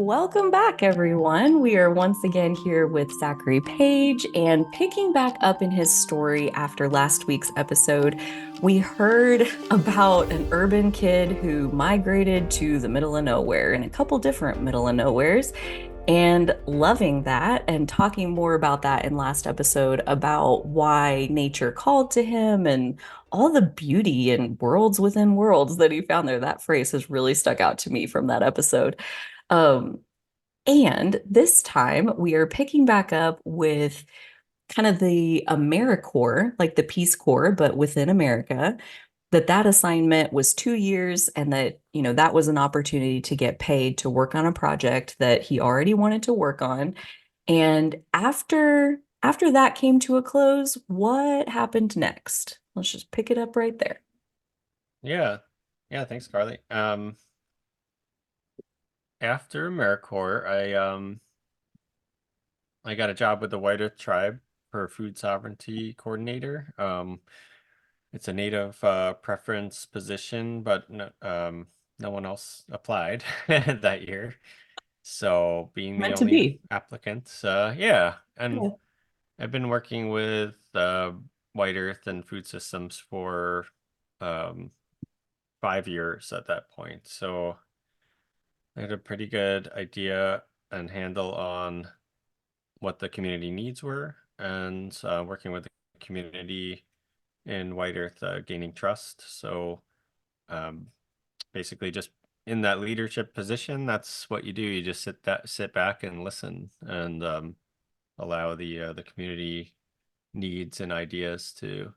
Welcome back, everyone. We are once again here with Zachary Paige and picking back up in his story after last week's episode. We heard about an urban kid who migrated to the middle of nowhere in a couple different middle of nowheres and loving that and talking more about that in last episode about why nature called to him and all the beauty and worlds within worlds that he found there. That phrase has really stuck out to me from that episode. Um, and this time we are picking back up with kind of the AmeriCorps, like the Peace Corps, but within America, that assignment was 2 years and that was an opportunity to get paid to work on a project that he already wanted to work on. And after that came to a close, what happened next? Let's just pick it up right there. Yeah. Yeah, thanks, Carly. After AmeriCorps, I got a job with the White Earth Tribe for food sovereignty coordinator. It's a native preference position, but no one else applied that year. So being the Meant to only be. applicant, yeah. And Yeah. I've been working with White Earth and food systems for um 5 years at that point. So I had a pretty good idea and handle on what the community needs were, and working with the community in White Earth, gaining trust. So um, basically, just in that leadership position, that's what you do. You just sit back and listen, and allow the community needs and ideas to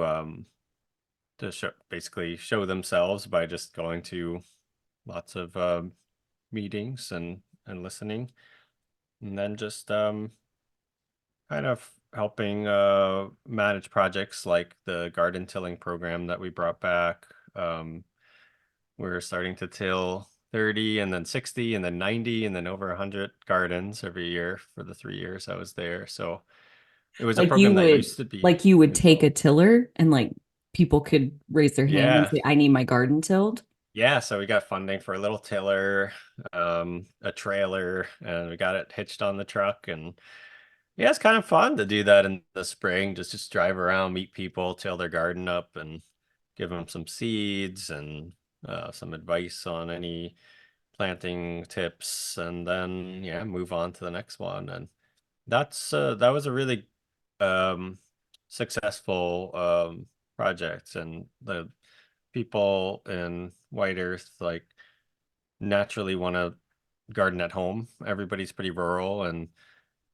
um, to basically show themselves by just going to lots of meetings and listening. And then just kind of helping manage projects like the garden tilling program that we brought back. We're starting to till 30 and then 60 and then 90 and then over 100 gardens every year for the 3 years I was there. So it was a Like program you that would used to be like you would take a involved. tiller and like people could raise their hand and Yeah. say, I need my garden tilled. Yeah, so we got funding for a little tiller, a trailer, and we got it hitched on the truck. And yeah, it's kind of fun to do that in the spring. Just drive around, meet people, till their garden up, and give them some seeds and some advice on any planting tips, and then yeah, move on to the next one. And that was a really um, successful project, and the people in White Earth like naturally want to garden at home. Everybody's pretty rural, and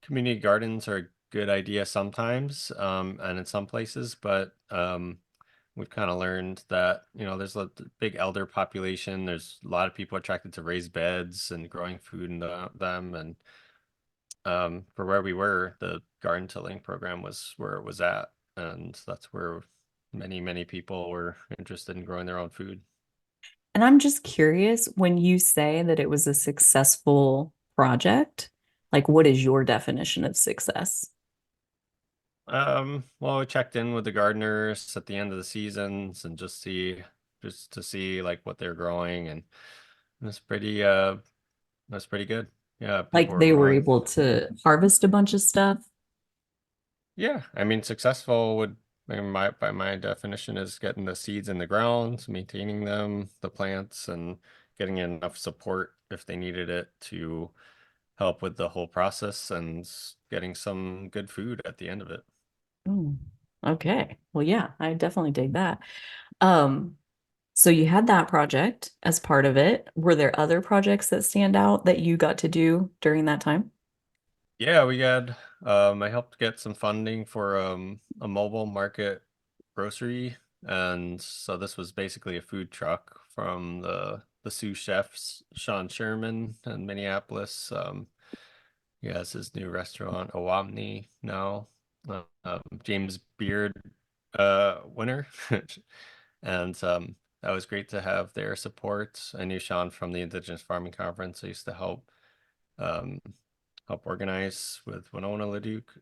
community gardens are a good idea sometimes, and in some places, but we've kind of learned that, there's a big elder population. There's a lot of people attracted to raised beds and growing food in them. And for where we were, the garden tilling program was where it was at. And that's where many people were interested in growing their own food. And I'm just curious, when you say that it was a successful project, like what is your definition of success? Well, we checked in with the gardeners at the end of the seasons and just to see like what they're growing, and it's that's pretty good. Yeah, Like people were they were growing. able to harvest a bunch of stuff? Yeah, I mean, successful would, I mean, by my definition, is getting the seeds in the ground, maintaining them, the plants, and getting enough support if they needed it to help with the whole process, and getting some good food at the end of it. Mm, okay. Well, yeah, I definitely dig that. Um, so you had that project as part of it. Were there other projects that stand out that you got to do during that time? Yeah, we had I helped get some funding for a mobile market grocery, and so this was basically a food truck from the sous chefs Sean Sherman in Minneapolis. He has his new restaurant Owamni now. James Beard winner. And that was great to have their support. I knew Sean from the Indigenous Farming Conference. I used to um, help organize with Winona Leduc.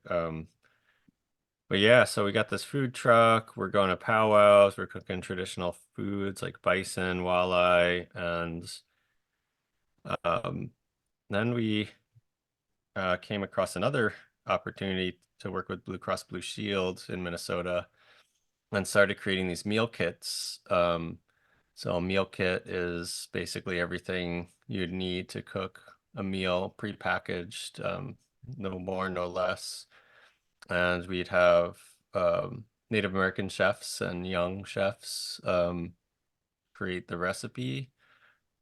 But yeah, so we got this food truck. We're going to powwows. We're cooking traditional foods like bison, walleye, and Um, then we came across another opportunity to work with Blue Cross Blue Shield in Minnesota and started creating these meal kits. So a meal kit is basically everything you'd need to cook a meal prepackaged, no more, no less. And we'd have Native American chefs and young chefs create the recipe.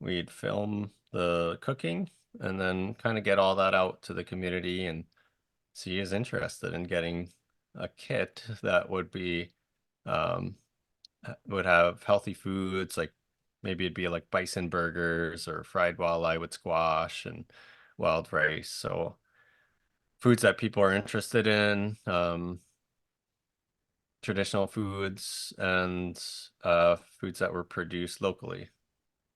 We'd film the cooking and then kind of get all that out to the community and see who's interested in getting a kit that um, would have healthy foods, like maybe it'd be like bison burgers or fried walleye with squash and wild rice. So foods that people are interested in, traditional foods and foods that were produced locally.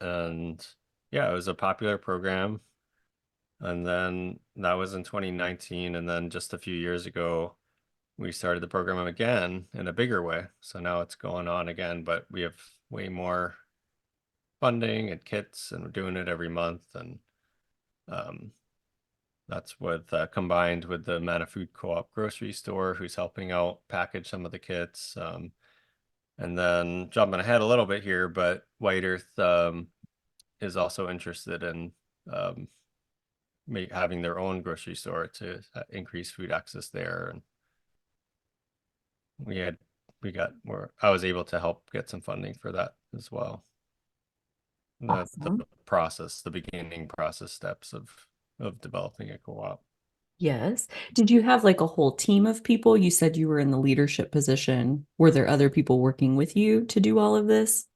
And yeah, it was a popular program. And then that was in 2019. And then just a few years ago, we started the program again in a bigger way. So now it's going on again, but we have way more funding and kits, and we're doing it every month. And um, that's with combined with the Mana Food Co-op grocery store, who's helping out package some of the kits. And then jumping ahead a little bit here, but White Earth is also interested in um, having their own grocery store to increase food access there. And we had we got more. I was able to help get some funding for that as well. The Awesome. process, the beginning process steps of developing a co-op. Yes. Did you have like a whole team of people? You said you were in the leadership position. Were there other people working with you to do all of this?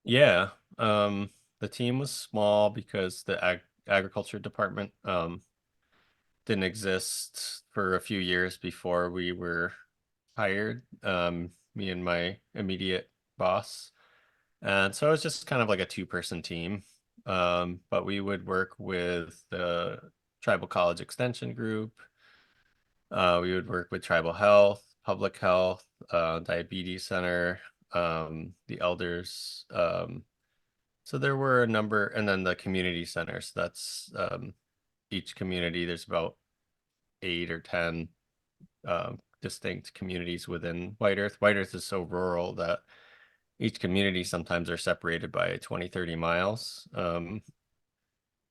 Yeah, the team was small because the agriculture department didn't exist for a few years before we were hired. Me and my immediate boss. And so it was just kind of like a two-person team. But we would work with the tribal college extension group. We would work with tribal health, public health, diabetes center, the elders. So there were a number, and then the community centers. That's each community. There's about 8 or 10 distinct communities within White Earth. White Earth is so rural that each community sometimes are separated by 20, 30 miles.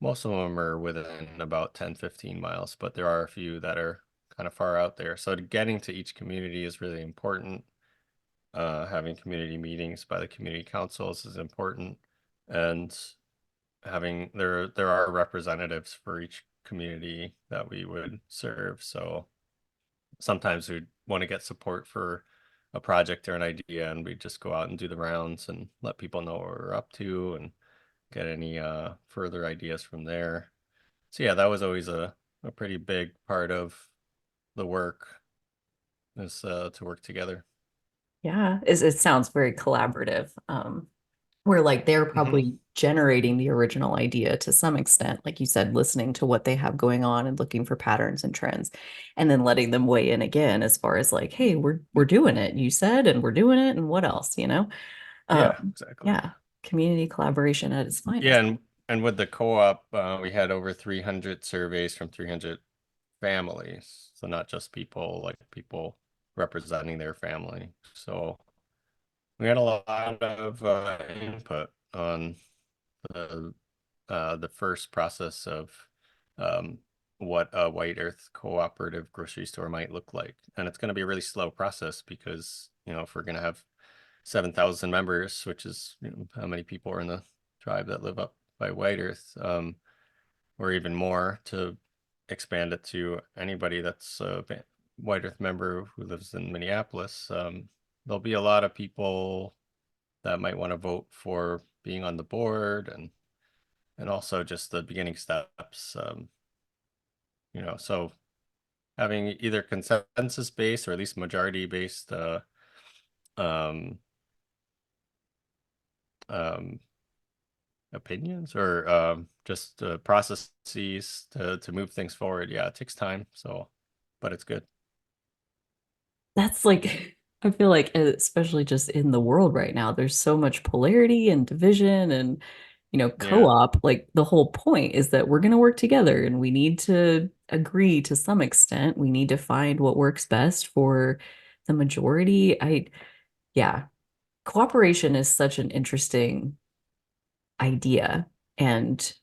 Most of them are within about 10, 15 miles, but there are a few that are kind of far out there. So getting to each community is really important. Having community meetings by the community councils is important. And having there are representatives for each community that we would serve. So sometimes we'd want to get support for a project or an idea, and we'd just go out and do the rounds and let people know what we're up to and get any further ideas from there. So yeah, that was always a pretty big part of the work is to work together. Yeah, it sounds very collaborative. Where like they're Hmm. probably generating the original idea to some extent, like you said, listening to what they have going on and looking for patterns and trends, and then letting them weigh in again as far as like, hey, we're doing it, you said, and we're doing it, and what else, you know? Yeah, Um, exactly. yeah, community collaboration at its Yeah, finest. and with the co-op, we had over 300 surveys from 300 families. So not just people, like people representing their family. So we had a lot of input on the the first process of um, what a White Earth cooperative grocery store might look like. And it's going to be a really slow process because, if we're going to have 7,000 members, which is how many people are in the tribe that live up by White Earth, or even more, to expand it to anybody that's a White Earth member who lives in Minneapolis. There'll be a lot of people that might want to vote for being on the board and also just the beginning steps. So having either consensus based or at least majority based um, um, opinions or just processes to move things forward. Yeah, it takes time. So, but it's good. That's like, I feel like, especially just in the world right now, there's so much polarity and division and Yeah. co-op, like the whole point is that we're going to work together and we need to agree to some extent. We need to find what works best for the majority. Yeah, cooperation is such an interesting idea and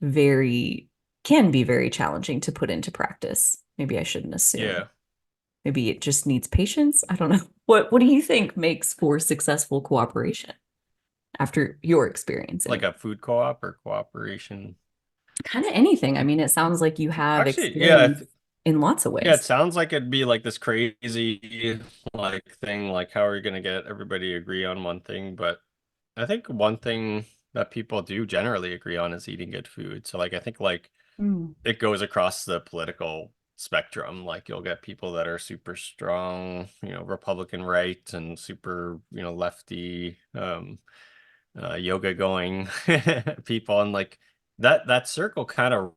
can be very challenging to put into practice. Maybe I shouldn't assume. Yeah. Maybe it just needs patience. I don't know. What do you think makes for successful cooperation after your experience Like anyway? a food co-op or cooperation. Kind of anything. I mean, it sounds like you have Actually, yeah, experience in lots of yeah, it ways. sounds like it'd be like this crazy like thing, like how are you gonna get everybody to agree on one thing? But I think one thing that people do generally agree on is eating good food. So like I think like Mm. it goes across the political spectrum. Like you'll get people that are super strong, Republican right and super, lefty, yoga going people, and like that circle kind of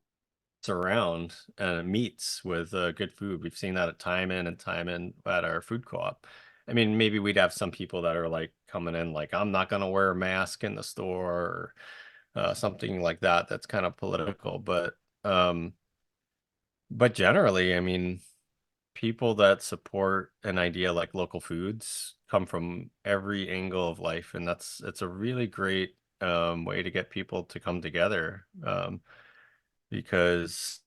around and it meets with good food. We've seen that time in and time in at our food co-op. I mean, maybe we'd have some people that are like coming in like, I'm not gonna wear a mask in the store or something like that. That's kind of political, um, but generally, I mean, people that support an idea like local foods come from every angle of life, and it's a really great way to get people to come together. Because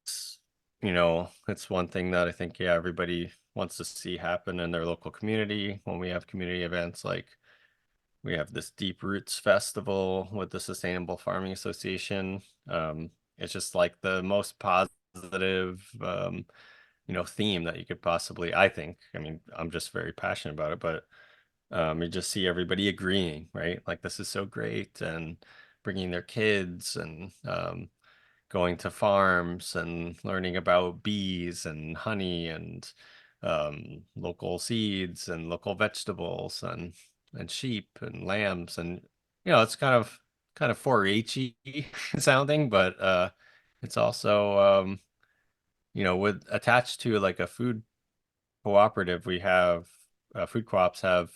it's one thing that I think, yeah, everybody wants to see happen in their local community. When we have community events, like we have this Deep Roots Festival with the Sustainable Farming Association. It's just like the most positive theme that you could possibly, I think. I mean, I'm just very passionate about it, but you just see everybody agreeing, right? Like this is so great, and bringing their kids, and going to farms and learning about bees and honey and local seeds and local vegetables and sheep and lambs, and it's kind of 4-H-y sounding, but it's also with attached to like a food cooperative. We have food co-ops have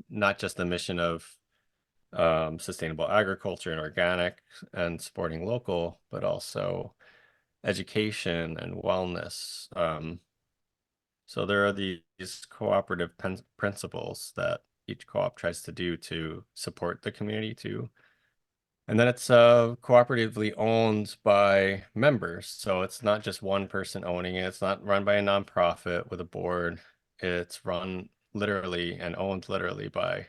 not just the mission of sustainable agriculture and organic and supporting local, but also education and wellness. So there are these cooperative principles that each co-op tries to do to support the community too. And then it's cooperatively owned by members. So it's not just one person owning it. It's not run by a nonprofit with a board. It's run literally and owned literally by,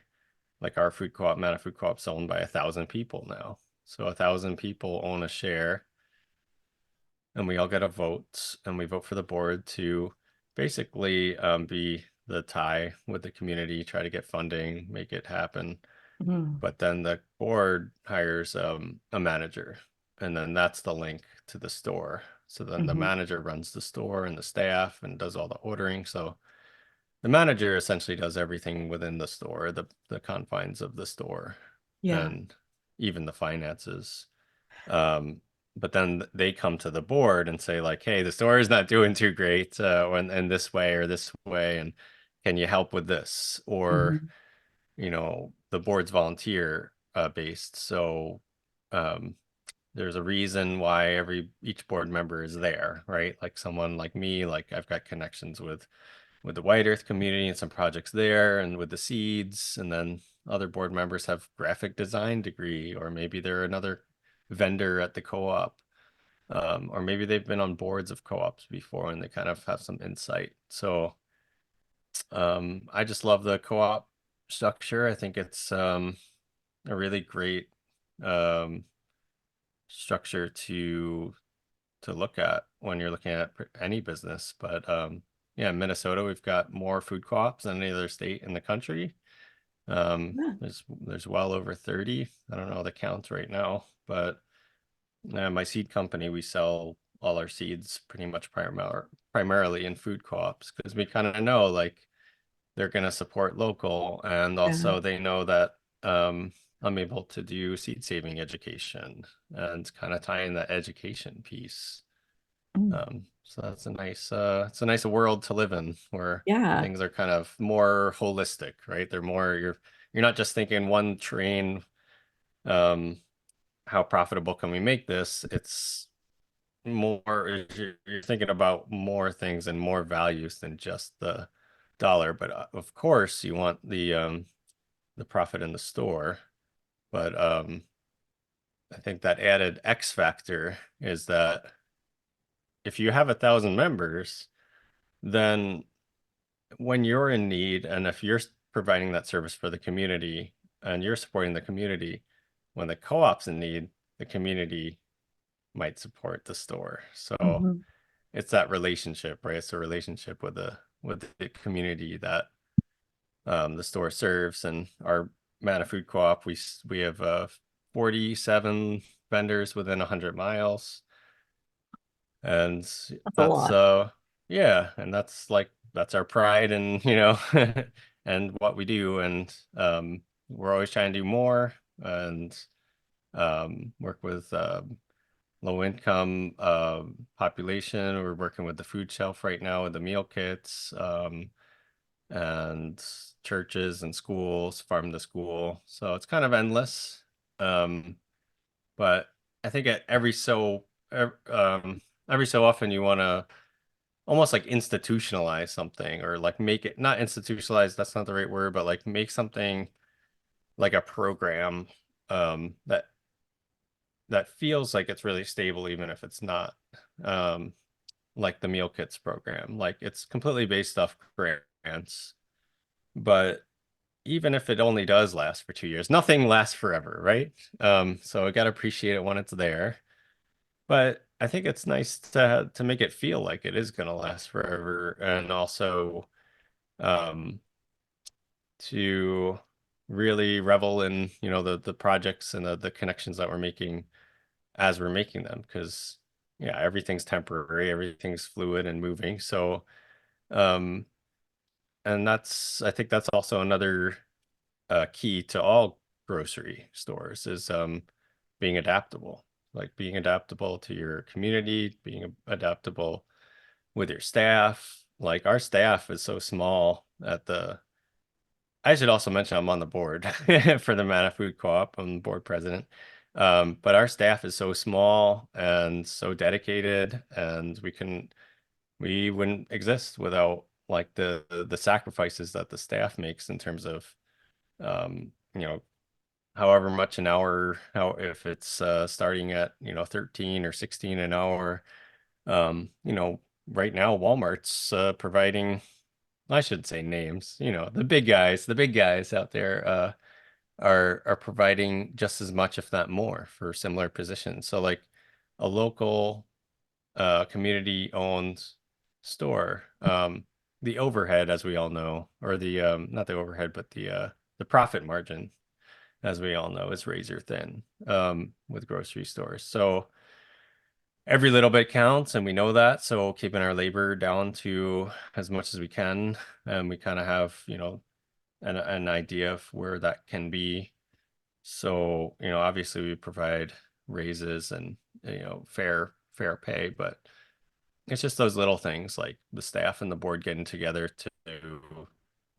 like, our food co-op, Mana Food Co-op's owned by 1,000 people now. So 1,000 people own a share, and we all get a vote, and we vote for the board to basically be the tie with the community, try to get funding, make it happen. Mm. But then the board hires a manager, and then that's the link to the store. So then the Mhm. manager runs the store and the staff and does all the ordering. So the manager essentially does everything within the store, the confines of the store, Yeah. and even the finances. Um, but then they come to the board and say like, hey, the store is not doing too great when in this way or this way, and can you help with this? Or Mhm. the board's volunteer based. So um, there's a reason why each board member is there, right? Like someone like me, like I've got connections with the White Earth community and some projects there, and with the seeds, and then other board members have graphic design degree, or maybe they're another vendor at the co-op, or maybe they've been on boards of co-ops before and they kind of have some insight. So I just love the co-op structure. I think it's a really great um, structure to look at when you're looking at any business. But yeah, in Minnesota, we've got more food co-ops than any other state in the country. Yeah. There's well over 30. I don't know the count right now, but my seed company, we sell all our seeds pretty much primarily in food co-ops, because we kind of know like they're going to support local, and Yeah. also they know that I'm able to do seed saving education and kind of tie in that education piece. Mm. So that's it's a nice world to live in, where Yeah. things are kind of more holistic, right? They're more, you're not just thinking one train, um, how profitable can we make this? It's more, you're thinking about more things and more values than just the dollar. But of course, you want the profit in the store. But I think that added X factor is that if you have 1,000 members, then when you're in need, and if you're providing that service for the community and you're supporting the community, when the co-op's in need, the community might support the store. So Mhm. it's that relationship, right? It's a relationship with the community that the store serves. And our Mana Food Co-op, we have 47 vendors within 100 miles. And That's a that's lot. yeah, and that's our pride and and what we do. And we're always trying to do more and work with low income population. We're working with the food shelf right now with the meal kits, and churches and schools, farm to school. So it's kind of endless. Um, but I think at every so often you want to almost like institutionalize something, or like make it not institutionalize, that's not the right word, but like make something like a program that feels like it's really stable, even if it's not. Um, like the meal kits program, like it's completely based off grants, but even if it only does last for 2 years, nothing lasts forever, right? So I gotta appreciate it when it's there. But I think it's nice to make it feel like it is gonna last forever, and also um, to really revel in, the projects and the connections that we're making as we're making them, because yeah, everything's temporary, everything's fluid and moving. So um, and I think that's also another key to all grocery stores is being adaptable, like being adaptable to your community, being adaptable with your staff. Like our staff is so small at the I should also mention I'm on the board for the Mana Food Co-op. I'm the board president. But our staff is so small and so dedicated, and we wouldn't exist without like the sacrifices that the staff makes in terms of um, you know, however much an hour, how if it's starting at 13 or 16 an hour. Right now Walmart's providing, I should say names, the big guys out there are providing just as much, if not more, for similar positions. So like a local community owned store, the overhead, as we all know, or the not the overhead, but the profit margin, as we all know, is razor thin with grocery stores. So every little bit counts, and we know that. So keeping our labor down to as much as we can, and we kind of have, an idea of where that can be. So, obviously we provide raises and, fair pay, but it's just those little things like the staff and the board getting together to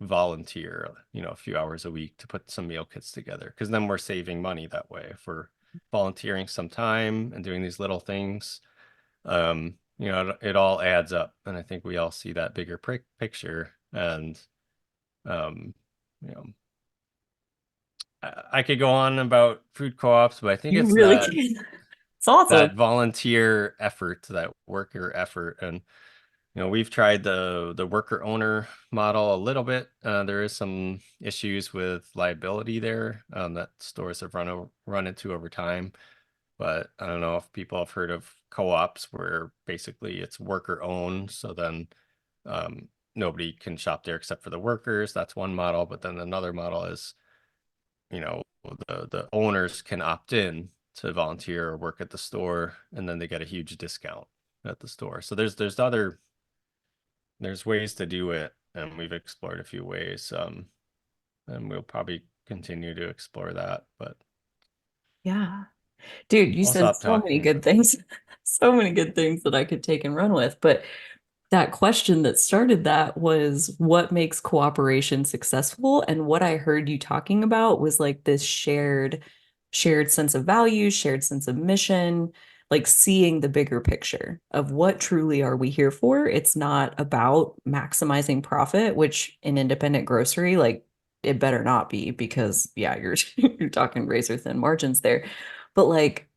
volunteer, a few hours a week to put some meal kits together. Because then we're saving money that way. If we're volunteering some time and doing these little things, it all adds up. And I think we all see that bigger picture. And, um, you know, I could go on about food co-ops, but I think You it's really can. It's awesome. that volunteer effort, that worker effort. And we've tried the worker owner model a little bit. There is some issues with liability there that stores have run into over time. But I don't know if people have heard of co-ops where basically it's worker owned. So then nobody can shop there except for the workers. That's one model. But then another model is, you know, the owners can opt in to volunteer or work at the store, and then they get a huge discount at the store. So there's ways to do it, and we've explored a few ways. And we'll probably continue to explore that. But Yeah. Dude, you I'll said stop so many talking. good things, so many good things that I could take and run with. But that question that started that was what makes cooperation successful? And what I heard you talking about was like this shared shared sense of values, shared sense of mission, like seeing the bigger picture of what truly are we here for. It's not about maximizing profit, which in independent grocery, like it better not be because yeah, you're you're talking razor thin margins there. But like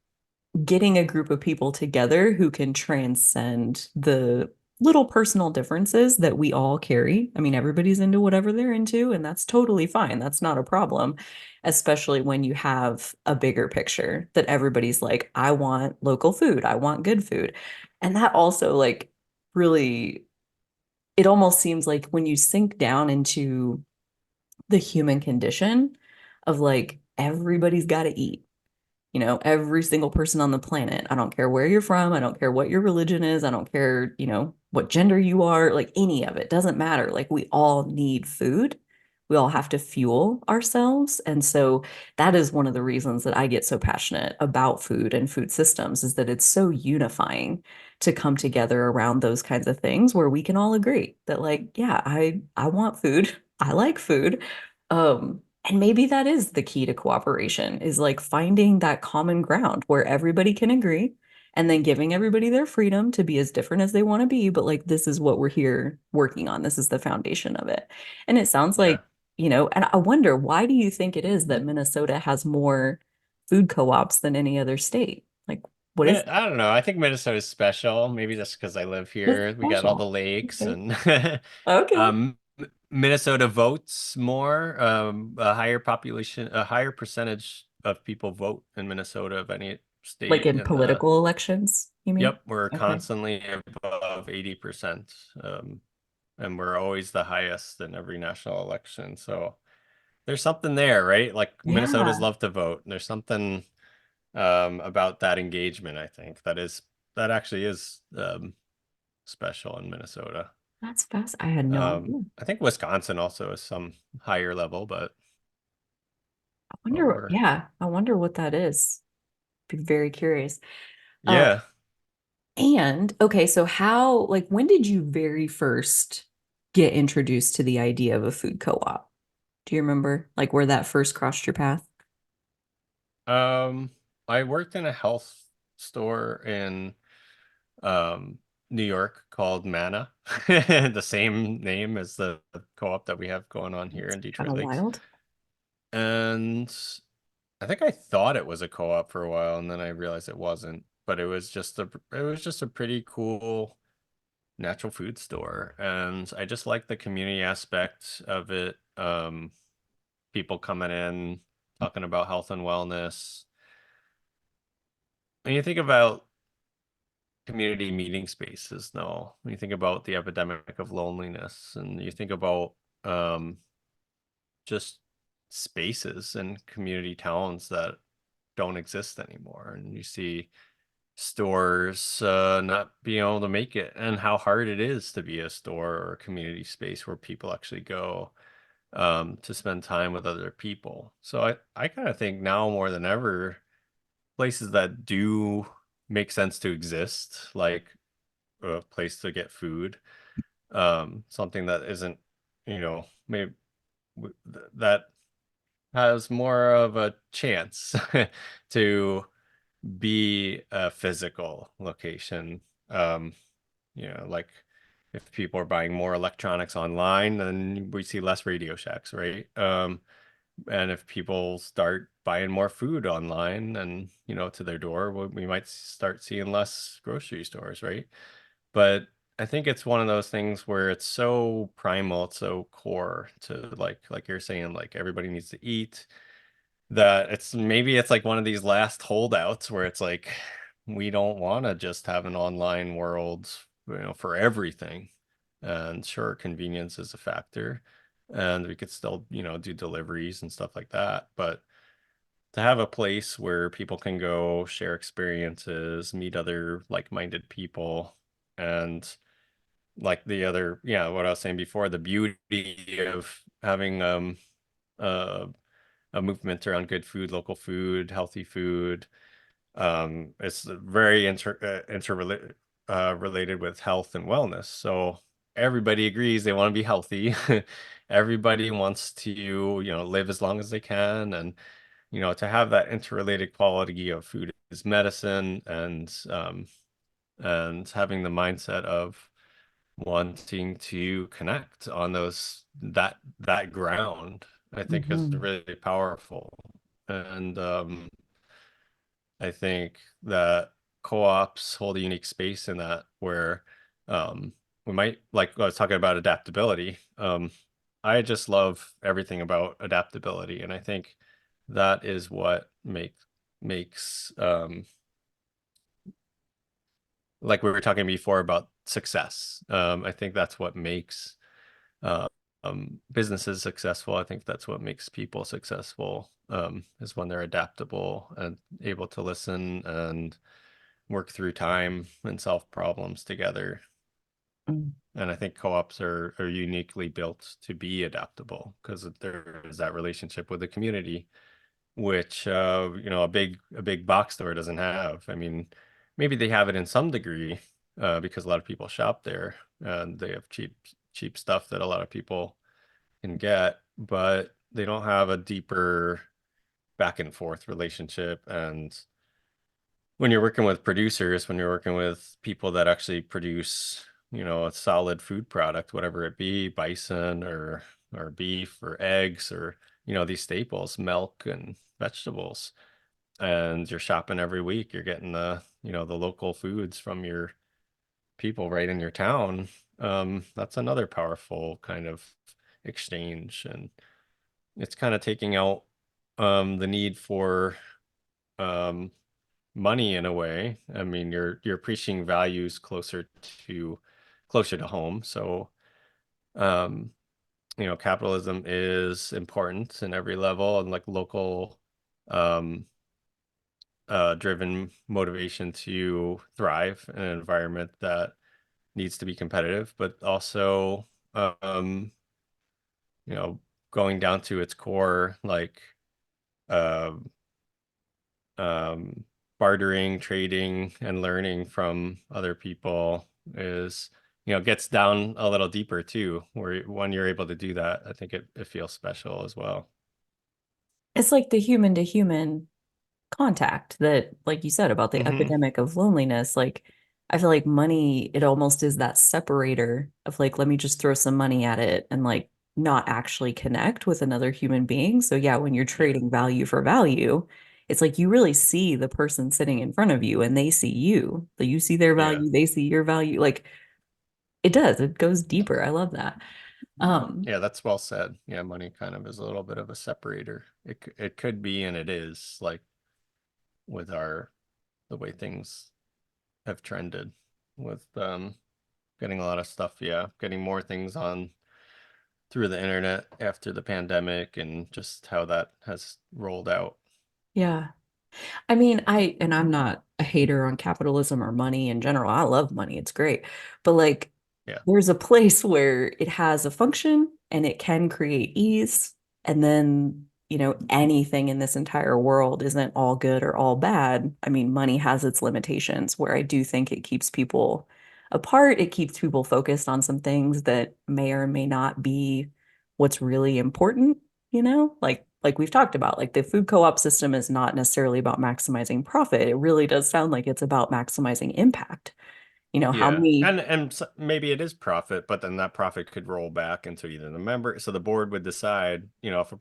getting a group of people together who can transcend the little personal differences that we all carry. I mean, everybody's into whatever they're into, and that's totally fine. That's not a problem, especially when you have a bigger picture that everybody's like, I want local food, I want good food. And that also, like, really, it almost seems like when you sink down into the human condition of like, everybody's got to eat, every single person on the planet. I don't care where you're from. I don't care what your religion is. I don't care, what gender you are, like any of it doesn't matter. Like we all need food. We all have to fuel ourselves. And so that is one of the reasons that I get so passionate about food and food systems is that it's so unifying to come together around those kinds of things where we can all agree that like, yeah, I want food. I like food. And maybe that is the key to cooperation is like finding that common ground where everybody can agree and then giving everybody their freedom to be as different as they want to be. But like, this is what we're here working on. This is the foundation of it. And it sounds Yeah. like, and I wonder, why do you think it is that Minnesota has more food co-ops than any other state? Like, what is I don't know. I think Minnesota is special. Maybe just because I live this here. We got all the special? lakes Okay. and Okay. Minnesota votes more. A higher percentage of people vote in Minnesota of any Like state in in the political elections, you mean? Yep, we're Okay. constantly above 80%. And we're always the highest in every national election. So there's something there, right? Like Minnesotans Yeah, love to vote. There's something about that engagement, I think, that actually is special in Minnesota. that's fast. I had no idea. I think Wisconsin also is some higher level, but we're I wonder what that is. Be very curious. Uh, yeah. and okay, so like, when did you very first get introduced to the idea of a food co-op? Do you remember, like, where that first crossed your path? Um, I worked in a health store in um New York called Manna, the same name as the co-op that we have going on here It's in kind Detroit of Lakes. wild. And I think I thought it was a co-op for a while, and then I realized it wasn't. But it was just a pretty cool natural food store, and I just like the community aspect of it. People coming in talking about health and wellness. When you think about community meeting spaces, though, when you think about the epidemic of loneliness, and you think about um, just spaces and community towns that don't exist anymore, and you see stores not being able to make it, and how hard it is to be a store or a community space where people actually go to spend time with other people. So I kind of think now more than ever, places that do make sense to exist, like a place to get food, something that isn't, maybe that has more of a chance to be a physical location. Um, like if people are buying more electronics online, then we see less Radio Shacks, right? And if people start buying more food online and, to their door, we might start seeing less grocery stores, right? But I think it's one of those things where it's so primal, it's so core to like you're saying, like everybody needs to eat, that maybe it's like one of these last holdouts where it's like we don't want to just have an online world, for everything. And sure, convenience is a factor, and we could still, do deliveries and stuff like that. But to have a place where people can go share experiences, meet other like-minded people, and like the other, yeah, what I was saying before, the beauty of having uh a movement around good food, local food, healthy food. It's very interrelated related with health and wellness. So everybody agrees they want to be healthy. Everybody wants to, live as long as they can. And to have that interrelated quality of food is medicine, and having the mindset of wanting to connect on that ground, I think is Hmm. really powerful. And I think that co-ops hold a unique space in that, where we might, like I was talking about adaptability. I just love everything about adaptability, and I think that is what makes like we were talking before about success. I think that's what makes uh, businesses successful. I think that's what makes people successful, is when they're adaptable and able to listen and work through time and solve problems together. And I think co-ops are uniquely built to be adaptable because there is that relationship with the community, which a big box store doesn't have. I mean, maybe they have it in some degree, because a lot of people shop there and they have cheap stuff that a lot of people can get, but they don't have a deeper back and forth relationship. And when you're working with producers, when you're working with people that actually produce, a solid food product, whatever it be, bison or beef or eggs, or, these staples, milk and vegetables, and you're shopping every week, you're getting the local foods from your people right in your town. That's another powerful kind of exchange, and it's kind of taking out the need for um money in a way. I mean, you're preaching values closer to home. So, um, capitalism is important in every level, and like local um driven motivation to thrive in an environment that needs to be competitive, but also um, you know, going down to its core, like uh, um, bartering, trading, and learning from other people is, gets down a little deeper too, where when you're able to do that, I think it feels special as well. It's like the human to human contact that, like you said, about the Hmm. epidemic of loneliness. Like, I feel like money, it almost is that separator of like, let me just throw some money at it and like not actually connect with another human being. So, yeah, when you're Yeah. trading value for value, it's like you really see the person sitting in front of you and they see you. So you see their Yeah. value, they see your value. Like, it does, it goes deeper. I love that. Um, Yeah, that's well said. Yeah, money kind of is a little bit of a separator. It could be, and it is, like with the way things have trended with getting a lot of stuff, yeah, getting more things on through the internet after the pandemic and just how that has rolled out. yeah. I mean, and I'm not a hater on capitalism or money in general. I love money. It's great. But like Yeah. there's a place where it has a function and it can create ease. And then, anything in this entire world isn't all good or all bad. I mean, money has its limitations where I do think it keeps people apart. It keeps people focused on some things that may or may not be what's really important, like we've talked about. Like the food co-op system is not necessarily about maximizing profit. It really does sound like it's about maximizing impact. How Yeah. many. And maybe it is profit, but then that profit could roll back into either the member. So the board would decide, if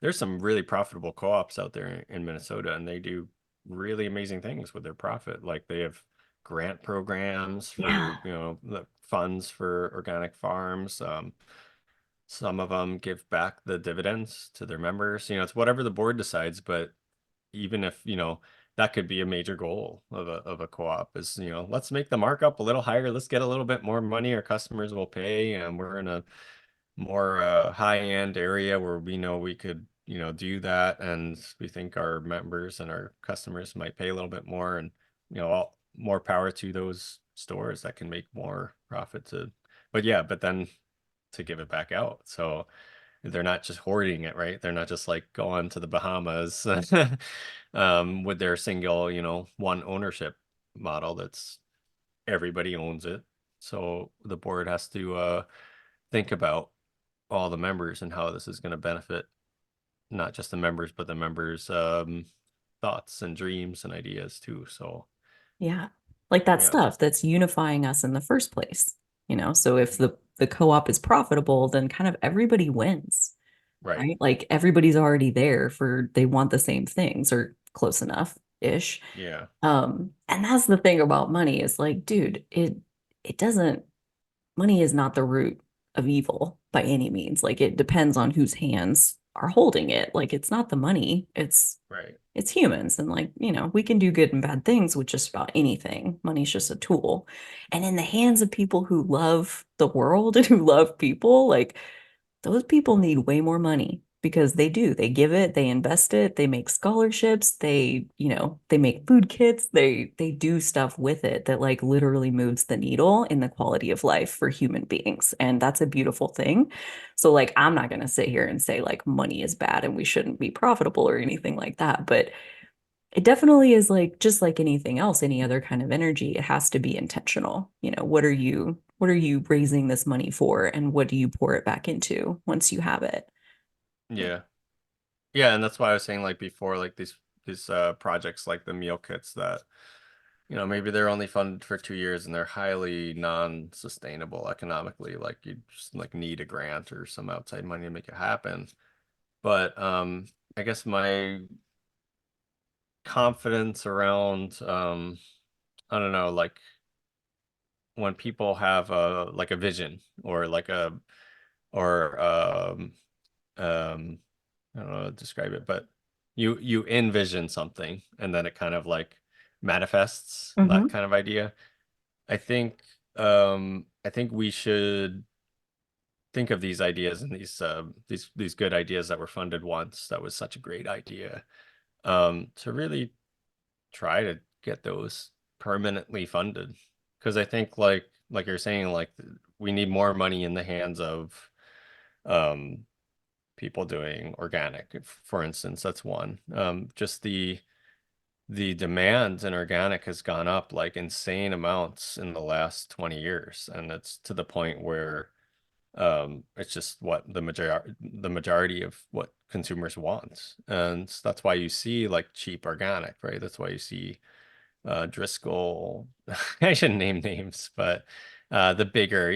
there's some really profitable co-ops out there in Minnesota, and they do really amazing things with their profit. Like they have grant programs Yeah. for, the funds for organic farms. Some of them give back the dividends to their members. It's whatever the board decides, but even if, that could be a major goal of a co-op is, let's make the markup a little higher. Let's get a little bit more money our customers will pay. And we're in a more high-end area where we know we could, do that. And we think our members and our customers might pay a little bit more, and, more power to those stores that can make more profit but yeah, but then to give it back out. So they're not just hoarding it, right? They're not just like going to the Bahamas with their single, one ownership model that's everybody owns it. So the board has to think about all the members and how this is going to benefit not just the members, but the members' thoughts and dreams and ideas too. So Yeah. Like that yeah, stuff that's unifying us in the first place, you know? So if the co-op is profitable, then kind of everybody wins, right. right? Like everybody's already there for they want the same things or close enough ish. Yeah, And that's the thing about money is like, dude, it doesn't money is not the root of evil by any means. Like it depends on whose hands are holding it. Like it's not the money, right. it's humans. And like, you know, we can do good and bad things with just about anything. Money's just a tool. And in the hands of people who love the world and who love people, like those people need way more money because they do. They give it, they invest it, they make scholarships, they, you know, they make food kits, they do stuff with it that like literally moves the needle in the quality of life for human beings. And that's a beautiful thing. So like I'm not going to sit here and say like money is bad and we shouldn't be profitable or anything like that, but it definitely is like just like anything else, any other kind of energy, it has to be intentional. You know, what are you raising this money for and what do you pour it back into once you have it? Yeah. Yeah, and that's why I was saying like before, like these projects like the meal kits that, maybe they're only funded for 2 years and they're highly non-sustainable economically. Like you just like need a grant or some outside money to make it happen. But I guess my confidence around I don't know, like when people have a vision or like a or I don't know how to describe it, but you envision something and then it kind of like manifests, that Hmm. kind of idea. I think we should think of these ideas and these good ideas that were funded once. That was such a great idea. To really try to get those permanently funded. Because I think like you're saying, like we need more money in the hands of um people doing organic, for instance. That's one. Just the demand in organic has gone up like insane amounts in the last 20 years, and it's to the point where it's just what the majority of what consumers want. And that's why you see like cheap organic, right? That's why you see Driscoll. I shouldn't name names, but the bigger,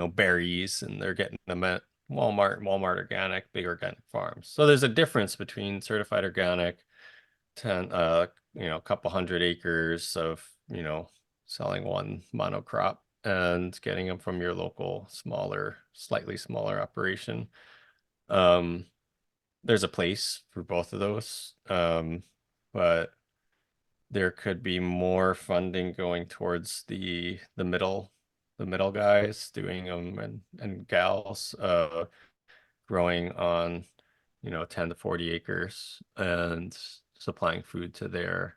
berries, and they're getting them at Walmart organic, big organic farms. So there's a difference between certified organic, a couple hundred acres of, selling one monocrop and getting them from your local slightly smaller operation. Um, there's a place for both of those. But there could be more funding going towards the middle guys doing them, and gals growing on 10 to 40 acres and supplying food to their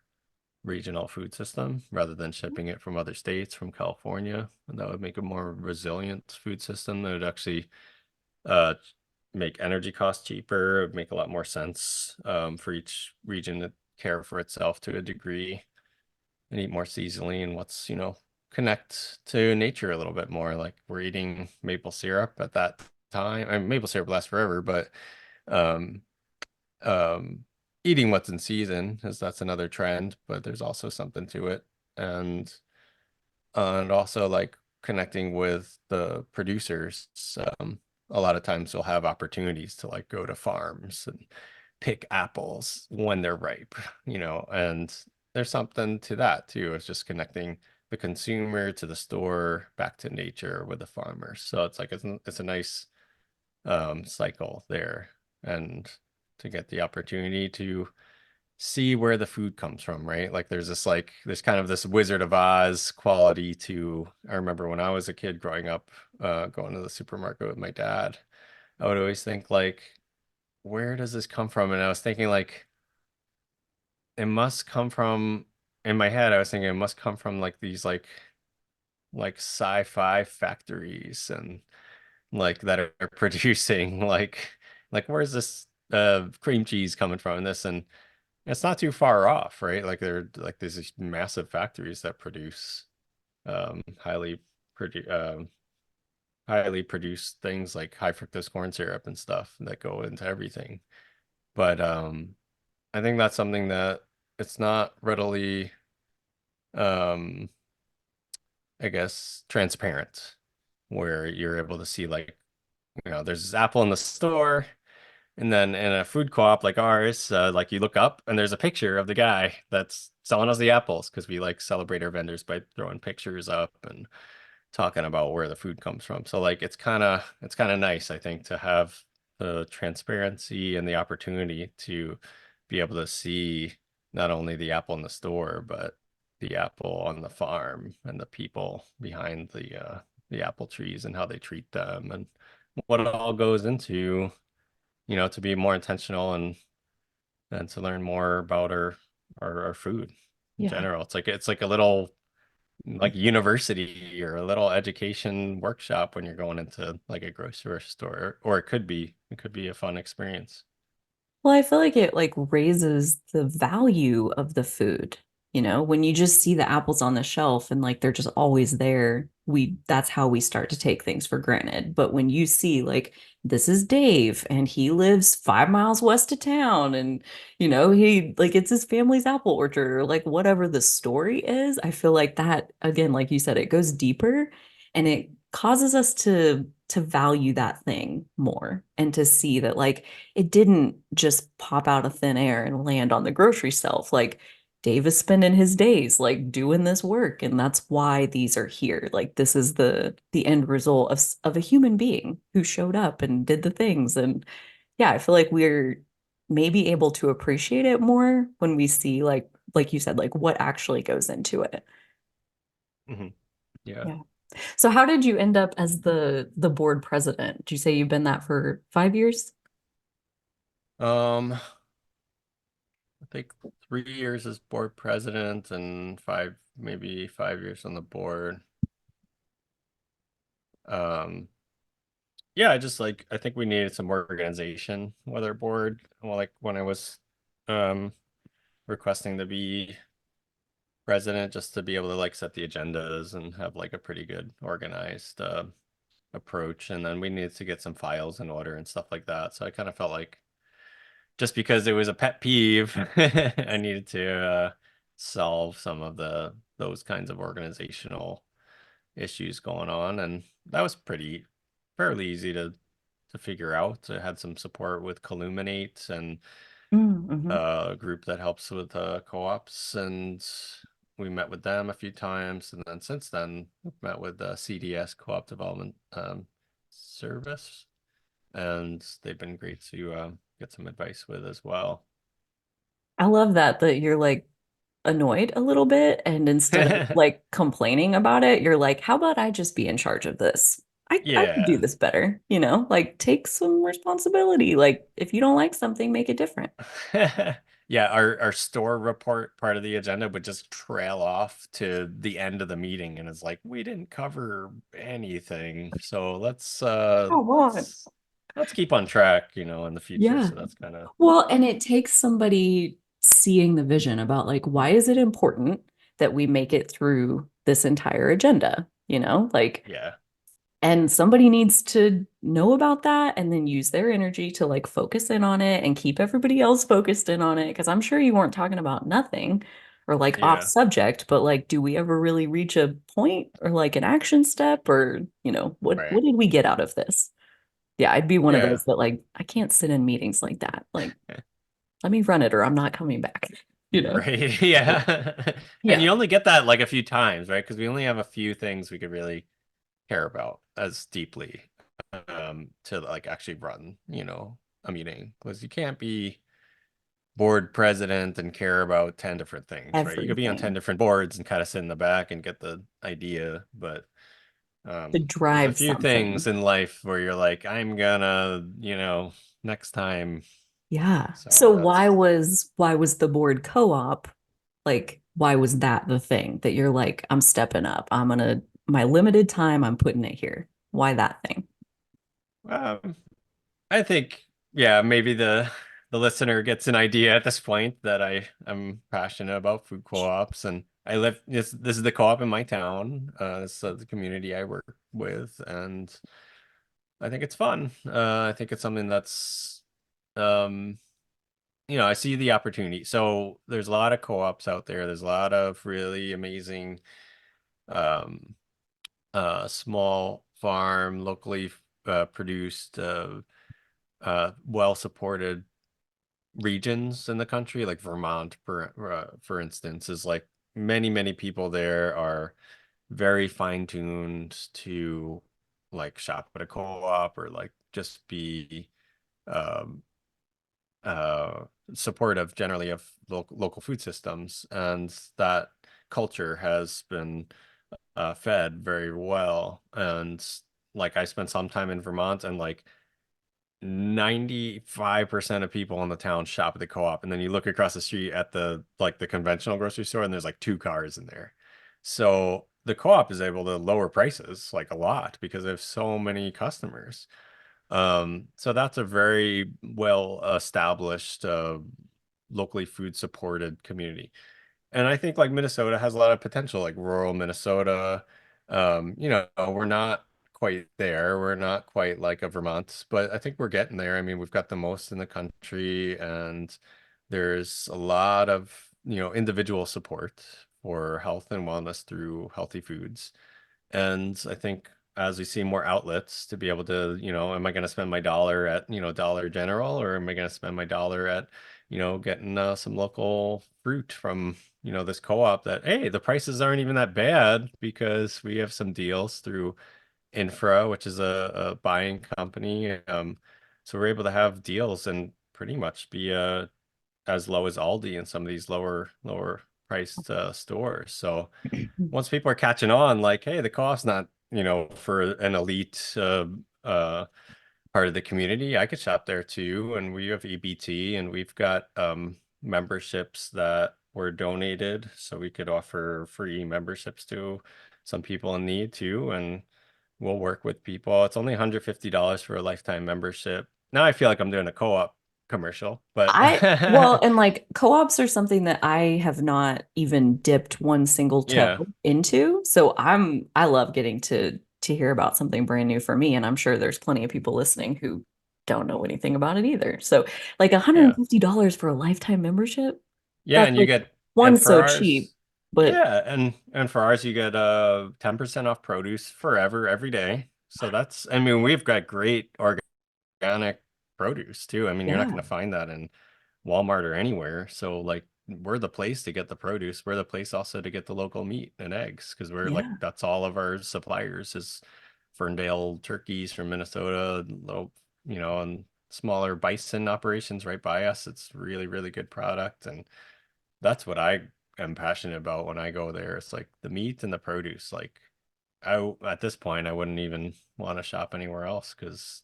regional food system rather than shipping it from other states, from California. And that would make a more resilient food system that would actually uh make energy costs cheaper. It would make a lot more sense for each region to care for itself to a degree and eat more seasonally, and connect to nature a little bit more. Like we're eating maple syrup at that time. I mean, maple syrup lasts forever, but um um eating what's in season, as that's another trend, but there's also something to it. And also like connecting with the producers. A lot of times we'll have opportunities to like go to farms and pick apples when they're ripe, and there's something to that too. It's just connecting the consumer to the store, back to nature with the farmer. So it's like it's a nice cycle there, and to get the opportunity to see where the food comes from, right? Like there's kind of this Wizard of Oz quality to. I remember when I was a kid growing up, going to the supermarket with my dad, I would always think like, where does this come from? And I was thinking like it must come from, in my head, I was thinking it must come from like these like sci-fi factories and like that are producing like where's this cream cheese coming from and this, and it's not too far off, right? Like they're like there's these massive factories that produce highly produ highly produced things like high fructose corn syrup and stuff that go into everything. But I think that's something that it's not readily um I guess transparent, where you're able to see like, there's this apple in the store. And then in a food co-op like ours, like you look up and there's a picture of the guy that's selling us the apples, because we like celebrate our vendors by throwing pictures up and talking about where the food comes from. So like it's kind of nice, I think, to have the transparency and the opportunity to be able to see not only the apple in the store, but the apple on the farm and the people behind the apple trees and how they treat them and what it all goes into, to be more intentional and to learn more about our food in Yeah. general. It's like a little like university or a little education workshop when you're going into like a grocery store, or it could be a fun experience. Well, I feel like it like raises the value of the food. When you just see the apples on the shelf and like they're just always there, that's how we start to take things for granted. But when you see like this is Dave and he lives 5 miles west of town and he like it's his family's apple orchard or like whatever the story is, I feel like that again, like you said, it goes deeper and it causes us to value that thing more and to see that like it didn't just pop out of thin air and land on the grocery shelf. Like Dave is spending his days like doing this work, and that's why these are here. Like this is the end result of a human being who showed up and did the things. And yeah, I feel like we're maybe able to appreciate it more when we see like you said, like what actually goes into it. Hmm. Yeah. Yeah. So how did you end up as the board president? Did you say you've been that for 5 years? I think 3 years as board president and maybe 5 years on the board. Um, yeah, I think we needed some more organization with our board. Well, like when I was um requesting to be president, just to be able to like set the agendas and have like a pretty good organized approach. And then we needed to get some files in order and stuff like that. So I kind of felt like, just because it was a pet peeve, I needed to solve some of the those kinds of organizational issues going on, and that was pretty fairly easy to figure out. I had some support with Colluminate and Mm-hmm. a group that helps with co-ops, and we met with them a few times. And then since then, we've met with the CDS Co-op Development Service, and they've been great to get some advice with as well. I love that you're like annoyed a little bit and instead of like complaining about it, you're like, how about I just be in charge of this? I could do Yeah. this better, like take some responsibility. Like if you don't like something, make it different. Yeah, our store report part of the agenda would just trail off to the end of the meeting, and it's like we didn't cover anything. So Come on. let's keep on track, in the future. Yeah. So that's kind of Well, and it takes somebody seeing the vision about like, why is it important that we make it through this entire agenda? Like, yeah. and somebody needs to know about that and then use their energy to like focus in on it and keep everybody else focused in on it. Because I'm sure you weren't talking about nothing or like off Yeah. subject, but like, do we ever really reach a point or like an action step or, what Right. did we get out of this? Yeah, I'd be one of Yeah. those that like, I can't sit in meetings like that. Like, let me run it or I'm not coming back, you know? Right. Yeah. And Yeah, you only get that like a few times, right? Because we only have a few things we could really care about as deeply to like actually run, a meeting. Because you can't be board president and care about 10 different things, right? You could be on 10 everything different boards and kind of sit in the back and get the idea, but to there's a drive few things something. in life where you're like, I'm gonna, next time. Yeah. So So why was the board co-op? Like, why was that the thing that you're like, I'm stepping up. My limited time, I'm putting it here. Why that thing? um, I think, yeah, maybe the listener gets an idea at this point that I'm passionate about food co-ops, and I live this is the co-op in my town. This is the community I work with, and I think it's fun. I think it's something that's um I see the opportunity. So there's a lot of co-ops out there. There's a lot of really amazing um small farm, locally produced well supported regions in the country, like Vermont, for instance, is like many people there are very fine-tuned to like shop at a co-op or like just be um, uh, supportive generally of local food systems, and that culture has been fed very well. And like I spent some time in Vermont, and like 95% of people in the town shop at the co-op, and then you look across the street at the conventional grocery store and there's like two cars in there. So the co-op is able to lower prices like a lot because they have so many customers. So that's a very well established locally food supported community. And I think like Minnesota has a lot of potential, like rural Minnesota. We're not quite there. We're not quite like a Vermont, but I think we're getting there. I mean, we've got the most in the country, and there's a lot of, individual support for health and wellness through healthy foods. And I think as we see more outlets to be able to, am I going to spend my dollar at, Dollar General, or am I going to spend my dollar at, getting some local fruit from, this co-op that, hey, the prices aren't even that bad because we have some deals through Infra, which is a buying company. So we're able to have deals and pretty much be as low as Aldi in some of these lower priced stores. So once people are catching on, like, hey, the cost not, for an elite uh part of the community, I could shop there too. And we have EBT, and we've got memberships that were donated, so we could offer free memberships to some people in need too. And we'll work with people. It's only $150 for a lifetime membership. Now I feel like I'm doing a co-op commercial, but Well, and like co-ops are something that I have not even dipped one single toe yeah, into. So I love getting to hear about something brand new for me. And I'm sure there's plenty of people listening who don't know anything about it either. So like yeah. $150 for a lifetime membership, Yeah, that's and you like get one and for so cheap, ours, but yeah, and for ours you get 10% off produce forever every day. So that's I mean, we've got great organic produce too. I mean, you're not yeah, going to find that in Walmart or anywhere. So like we're the place to get the produce. We're the place also to get the local meat and eggs, because we're like yeah, that's all of our suppliers is Ferndale turkeys from Minnesota, little, and smaller bison operations right by us. It's really good product, and that's what I am passionate about when I go there. It's like the meat and the produce. Like at this point, I wouldn't even want to shop anywhere else because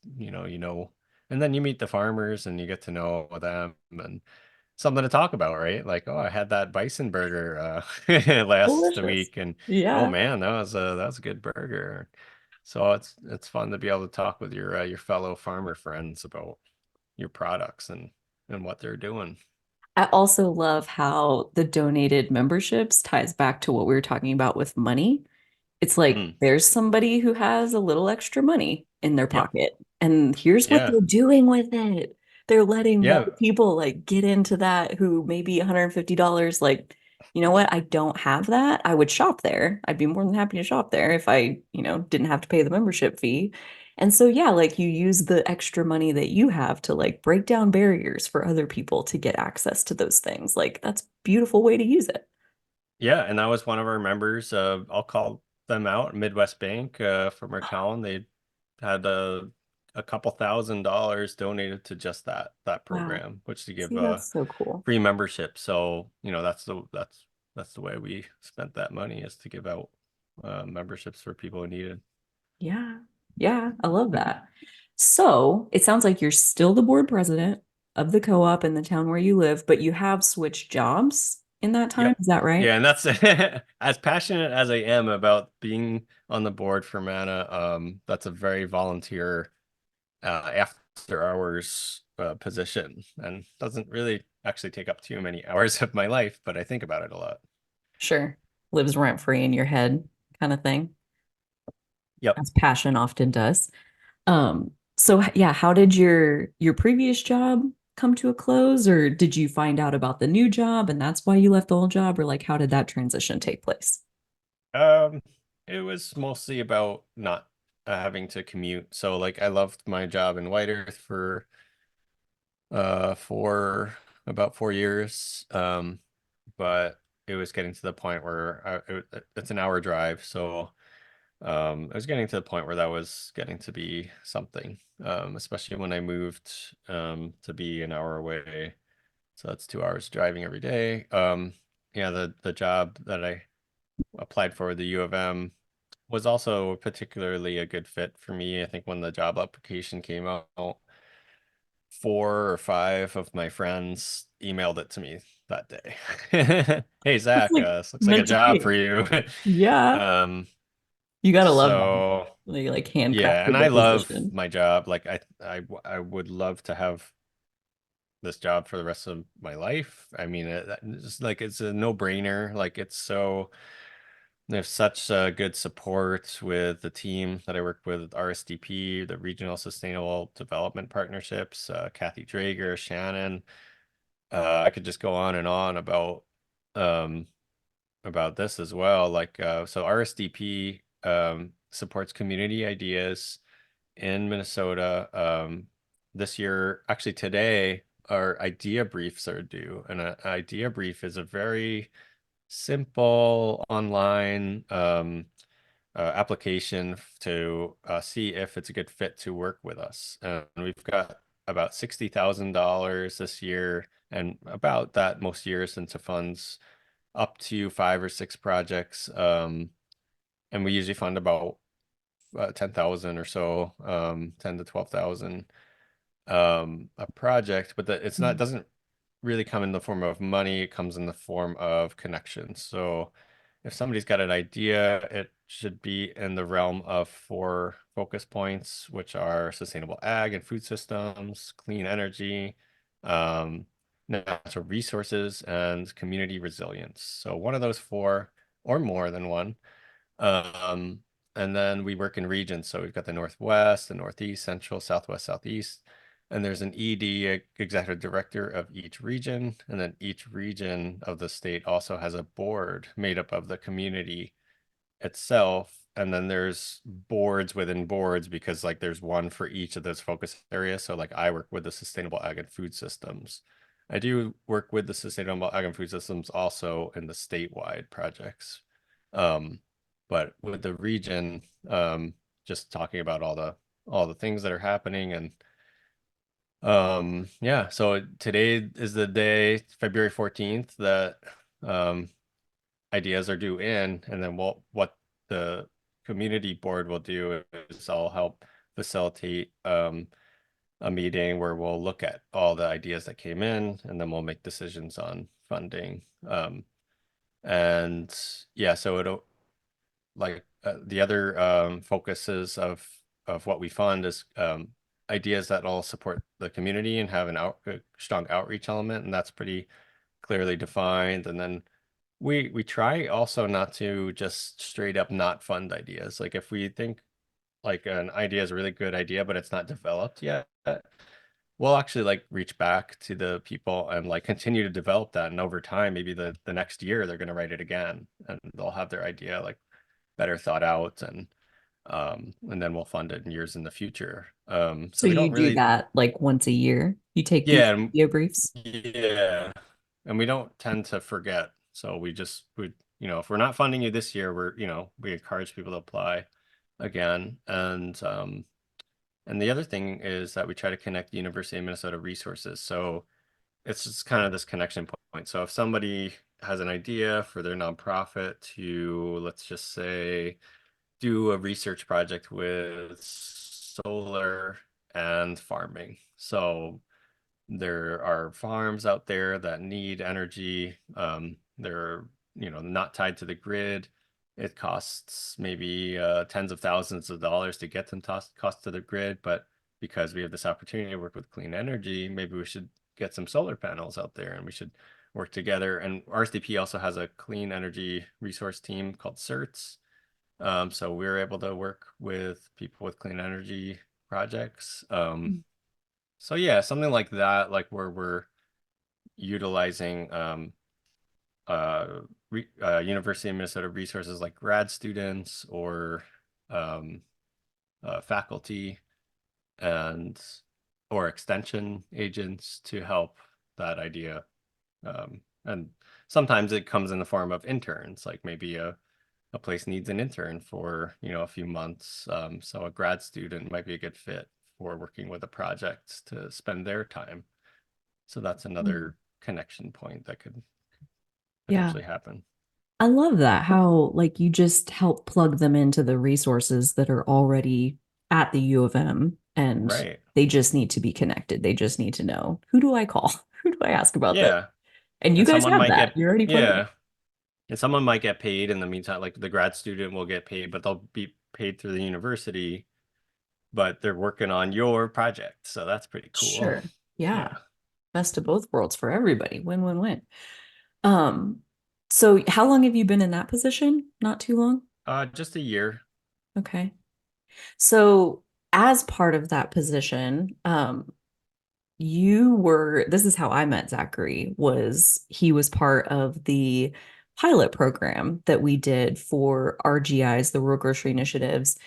and then you meet the farmers and you get to know them and something to talk about, right? Like, oh, I had that bison burger last delicious. week, and oh Yeah. man, that was a good burger. So it's fun to be able to talk with your fellow farmer friends about your products and what they're doing. I also love how the donated memberships ties back to what we were talking about with money. It's like Mm. there's somebody who has a little extra money in their Yep. pocket, and here's what Yeah. they're doing with it. They're letting more Yeah. people like get into that who maybe $150, like, you know what? I don't have that. I would shop there. I'd be more than happy to shop there if I, didn't have to pay the membership fee. And so, yeah, like you use the extra money that you have to like break down barriers for other people to get access to those things. Like that's a beautiful way to use it. Yeah, and that was one of our members. I'll call them out, Midwest Bank, from our town. They had a couple $1,000s donated to just that Wow. program, which to give See, that's so cool. free membership. So, that's the way we spent that money, is to give out memberships for people who needed. Yeah. Yeah, I love that. So it sounds like you're still the board president of the co-op in the town where you live, but you have switched jobs in that time. Yep. Is that right? Yeah, and that's as passionate as I am about being on the board for Mana, that's a very volunteer after hours position, and doesn't really actually take up too many hours of my life, but I think about it a lot. Sure. lives rent free in your head kind of thing, Yep. as passion often does. So yeah, how did your previous job come to a close, or did you find out about the new job and that's why you left the old job, or like how did that transition take place? Um, it was mostly about not having to commute. So like I loved my job in White Earth for about 4 years. But it was getting to the point where it's an hour drive. So it was getting to the point where that was getting to be something. Especially when I moved to be an hour away. So that's 2 hours driving every day. Yeah, the job that I applied for, the U of M, was also particularly a good fit for me. I think when the job application came out, 4 or 5 of my friends emailed it to me that day. Hey It's Zach, like this looks like a meant to job be. for you. Yeah. Um, You gotta love that. so They like yeah, and handcrafted the I love position. my job. Like I would love to have this job for the rest of my life. I mean, it's like it's a no-brainer. Like it's so there's such good support with the team that I work with, RSDP, the Regional Sustainable Development Partnerships, Kathy Drager, Shannon. I could just go on and on um, about this as well. Like so RSDP supports community ideas in Minnesota. This year, actually today, our idea briefs are due. And an idea brief is a very simple online application to see if it's a good fit to work with us. And we've got about $60,000 this year, and about that most years into funds up to 5 or 6 projects. And we usually fund about 10,000 or so, 10 to 12,000 a project, but it's not Mhm. doesn't really come in the form of money. It comes in the form of connections. So if somebody's got an idea, it should be in the realm of 4 focus points, which are sustainable ag and food systems, clean energy, um, natural resources, and community resilience. So one of those 4 or more than one. Um, and then we work in regions. So we've got the Northwest, the Northeast, Central, Southwest, Southeast. And there's an ED, executive director of each region. And then each region of the state also has a board made up of the community itself. And then there's boards within boards because like there's one for each of those focus areas. So like I work with the sustainable ag and food systems. I do work with the sustainable ag and food systems also in the statewide projects. Um, but with the region, just talking about all the things that are happening and yeah, so today is the day, February 14th, that um ideas are due in, and then what the community board will do is I'll help facilitate a meeting where we'll look at all the ideas that came in, and then we'll make decisions on funding. And yeah, so it'll like the other focuses of what we fund is ideas that will support the community and have a strong outreach element, and that's pretty clearly defined. And then we try also not to just straight up not fund ideas. Like if we think like an idea is a really good idea, but it's not developed yet, we'll actually like reach back to the people and like continue to develop that. And over time, maybe the next year they're going to write it again and they'll have their idea like better thought out, and then we'll fund it in years in the future. So So we you don't do really, that like once a year. You take these yeah, video briefs. yeah, and we don't tend to forget. So if we're not funding you this year, we encourage people to apply again. And the other thing is that we try to connect the University of Minnesota resources. So it's just kind of this connection point. So if somebody has an idea for their nonprofit to, let's just say, do a research project with solar and farming. So there are farms out there that need energy. They're, not tied to the grid. It costs maybe tens of thousands of dollars to get them cost to the grid, but because we have this opportunity to work with clean energy, maybe we should get some solar panels out there and we should work together. And RSDP also has a clean energy resource team called CERTs. So we were able to work with people with clean energy projects. So yeah, something like that, like where we're utilizing University of Minnesota resources like grad students or um, faculty and or extension agents to help that idea. And sometimes it comes in the form of interns, like maybe a place needs an intern for, a few months. So a grad student might be a good fit for working with a project to spend their time. So that's Mm. another connection point that could Yeah. potentially happen. I love that how like you just help plug them into the resources that are already at the U of M and Right. they just need to be connected. They just need to know who do I call? Who do I ask about this? Yeah. And you And guys someone have might that. get, You're already plugged in. yeah. And someone might get paid in the meantime, like the grad student will get paid, but they'll be paid through the university, but they're working on your project. So that's pretty cool. Sure. Yeah. Yeah. Best of both worlds for everybody. Win, win, win. Um, so how long have you been in that position? Not too long? Just a year. Okay. So as part of that position, this is how I met Zachary, was he was part of the pilot program that we did for RGI's, the Rural Grocery Initiatives,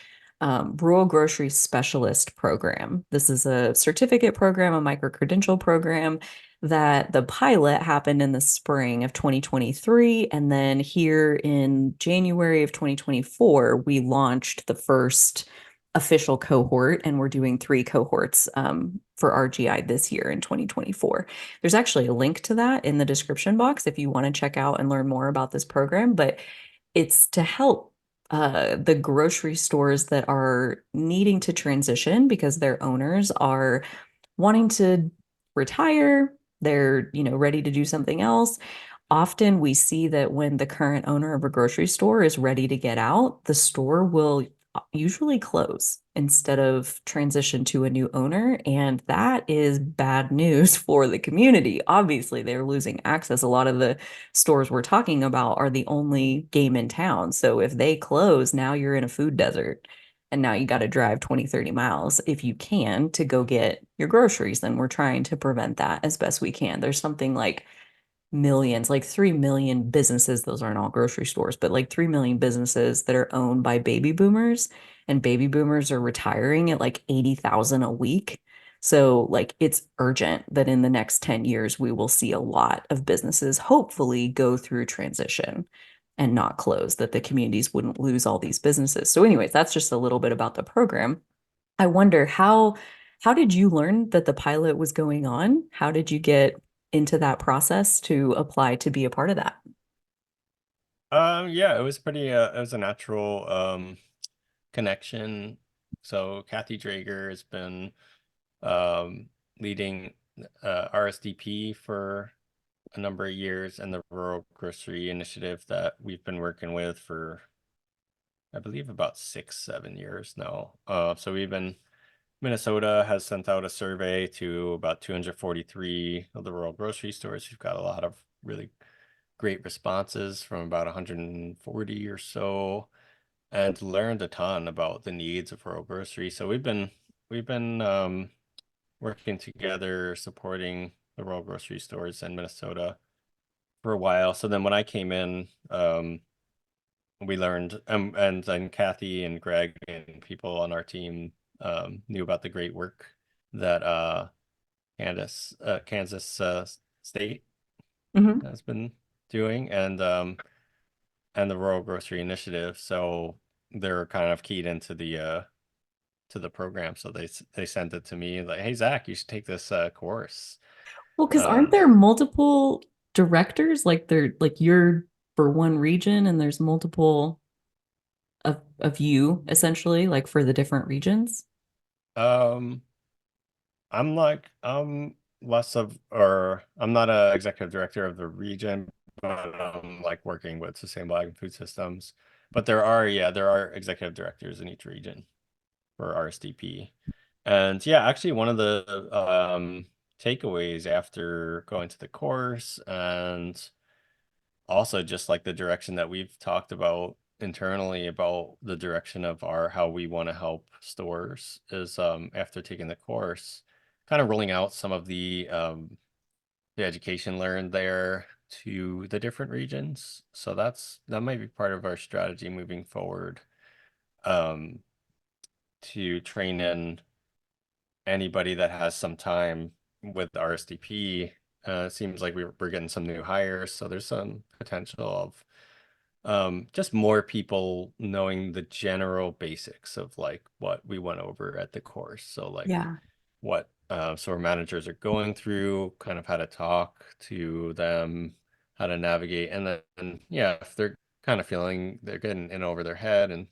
Rural Grocery Specialist Program. This is a certificate program, a micro-credential program that the pilot happened in the spring of 2023. And then here in January of 2024, we launched the first official cohort, and we're doing three cohorts for RGI this year in 2024. There's actually a link to that in the description box if you want to check out and learn more about this program, but it's to help the grocery stores that are needing to transition because their owners are wanting to retire, they're, ready to do something else. Often we see that when the current owner of a grocery store is ready to get out, the store will usually close instead of transition to a new owner. And that is bad news for the community. Obviously, they're losing access. A lot of the stores we're talking about are the only game in town. So if they close, now you're in a food desert. And now you got to drive 20, 30 miles if you can to go get your groceries. And we're trying to prevent that as best we can. There's something like millions, like 3 million businesses. Those aren't all grocery stores, but like 3 million businesses that are owned by baby boomers. And baby boomers are retiring at like 80,000 a week. So, like, it's urgent that in the next 10 years, we will see a lot of businesses hopefully go through transition and not close, that the communities wouldn't lose all these businesses. So, anyways, that's just a little bit about the program. I wonder how did you learn that the pilot was going on? How did you get into that process to apply to be a part of that? Yeah, it was it was a natural connection. So Kathy Drager has been um leading RSDP for a number of years and the Rural Grocery Initiative that we've been working with for I believe about 6, 7 years now. So Minnesota has sent out a survey to about 243 of the rural grocery stores. We've got a lot of really great responses from about 140 or so, and learned a ton about the needs of rural grocery. So we've been working together, supporting the rural grocery stores in Minnesota for a while. So then when I came in, we learned, and then Kathy and Greg and people on our team knew about the great work that Kansas State Mhm. has been doing, and the Rural Grocery Initiative. So they're kind of keyed into the program. So they sent it to me like, "Hey Zach, you should take this course." Well, because aren't Um, there multiple directors? Like they're like you're for one region and there's multiple of you essentially, like for the different regions. um, I'm less of, or I'm not a executive director of the region, but I'm like working with Sustainable Ag and Food Systems. But there are executive directors in each region for RSDP. And yeah, actually one of the takeaways after going to the course, and also just like the direction that we've talked about internally about the direction of our how we want to help stores is after taking the course, kind of rolling out some of the education learned there to the different regions. So that might be part of our strategy moving forward, um, to train in anybody that has some time with RSDP. It seems like we're getting some new hires, so there's some potential of just more people knowing the general basics of like what we went over at the course. So like Yeah. what store managers are going through, kind of how to talk to them, how to navigate, and then yeah, if they're kind of feeling they're getting in over their head, and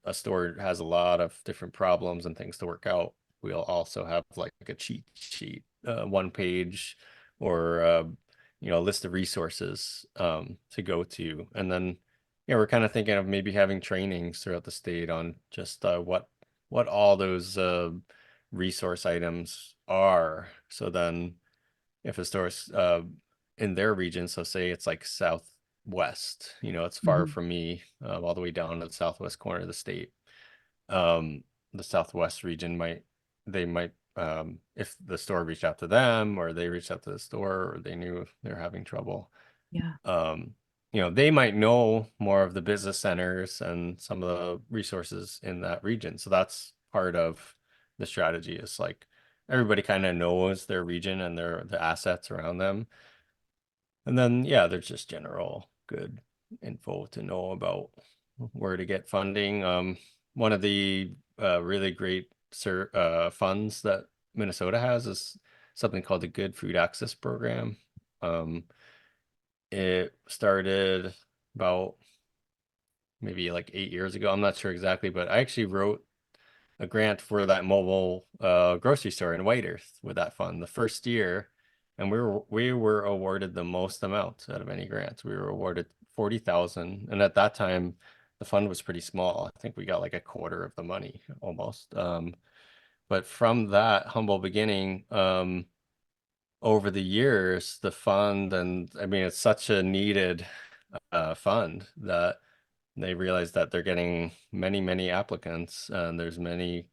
a store has a lot of different problems and things to work out, we'll also have like a cheat sheet, one page, or a list of resources to go to, and then yeah, we're kind of thinking of maybe having trainings throughout the state on just what all those resource items are. So then if a store's in their region, so say it's like southwest, it's far Mhm. from me, all the way down to the southwest corner of the state. Um, the southwest region might if the store reached out to them, or they reached out to the store, or they knew they're having trouble, Yeah. um, they might know more of the business centers and some of the resources in that region. So that's part of the strategy, is like everybody kind of knows their region and the assets around them. And then yeah, there's just general good info to know about where to get funding. One of the really great funds that Minnesota has is something called the Good Food Access Program. Um, it started about maybe like 8 years ago. I'm not sure exactly, but I actually wrote a grant for that mobile grocery store in White Earth with that fund the first year, and we were awarded the most amount out of any grant. We were awarded 40,000, and at that time, the fund was pretty small. I think we got like a quarter of the money almost. But from that humble beginning, over the years, the fund, and I mean, it's such a needed fund that they realize that they're getting many, many applicants, and there's many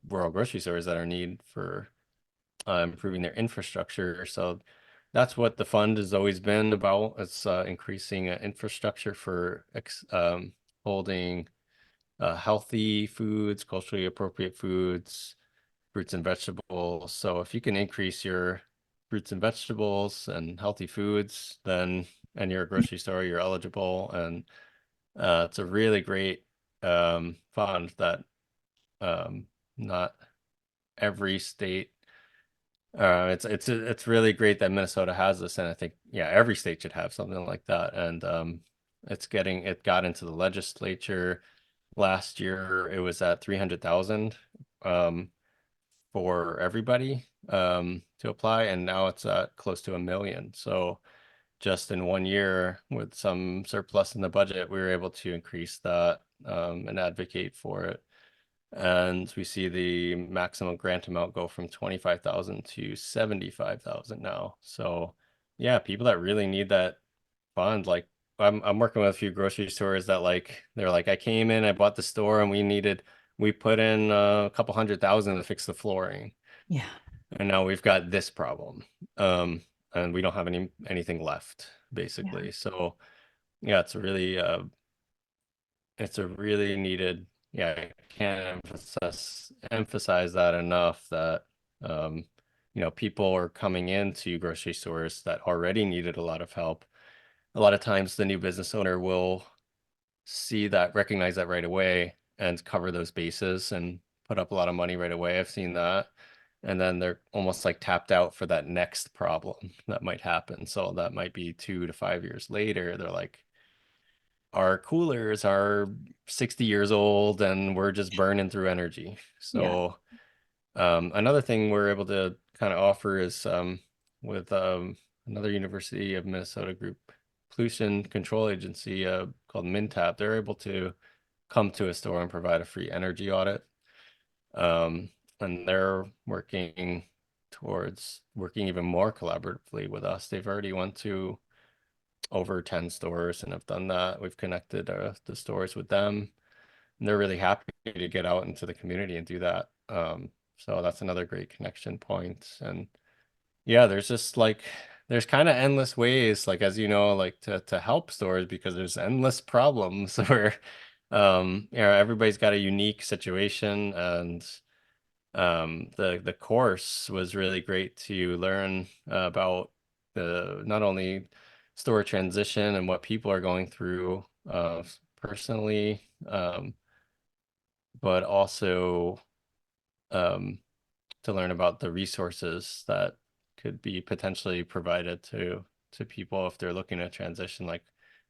rural grocery stores that are in need for improving their infrastructure. So that's what the fund has always been about. It's increasing infrastructure for holding healthy foods, culturally appropriate foods, fruits and vegetables. So if you can increase your fruits and vegetables and healthy foods, then and you're a grocery store, you're eligible. And it's a really great fund that not every state. It's really great that Minnesota has this, and I think yeah, every state should have something like that. And it got into the legislature last year. It was at 300,000 um, for everybody to apply, and now it's at close to 1 million. So just in 1 year, with some surplus in the budget, we were able to increase that and advocate for it. And we see the maximum grant amount go from 25,000 to 75,000 now. So yeah, people that really need that fund, like I'm working with a few grocery stores that like they're like, I came in, I bought the store, and we put in a couple 100,000 to fix the flooring, Yeah. and now we've got this problem. Um, and we don't have anything left, Yeah. basically. So yeah, it's a really needed, yeah, I can't emphasize that enough, that um, people are coming into grocery stores that already needed a lot of help. A lot of times the new business owner will recognize that right away and cover those bases and put up a lot of money right away. I've seen that. And then they're almost like tapped out for that next problem that might happen. So that might be 2 to 5 years later. They're like, our coolers are 60 years old and we're just burning through energy. Yeah. So another thing we're able to kind of offer is with another University of Minnesota group, pollution control agency called MinTap. They're able to come to a store and provide a free energy audit. Um, and they're working towards working even more collaboratively with us. They've already went to over 10 stores and have done that. We've connected the stores with them, and they're really happy to get out into the community and do that. So that's another great connection point. And yeah, there's just like there's kind of endless ways, like as you know, like to help stores because there's endless problems where everybody's got a unique situation, and the course was really great to learn about the not only store transition and what people are going through personally, but also um, to learn about the resources that could be potentially provided to people if they're looking to transition, like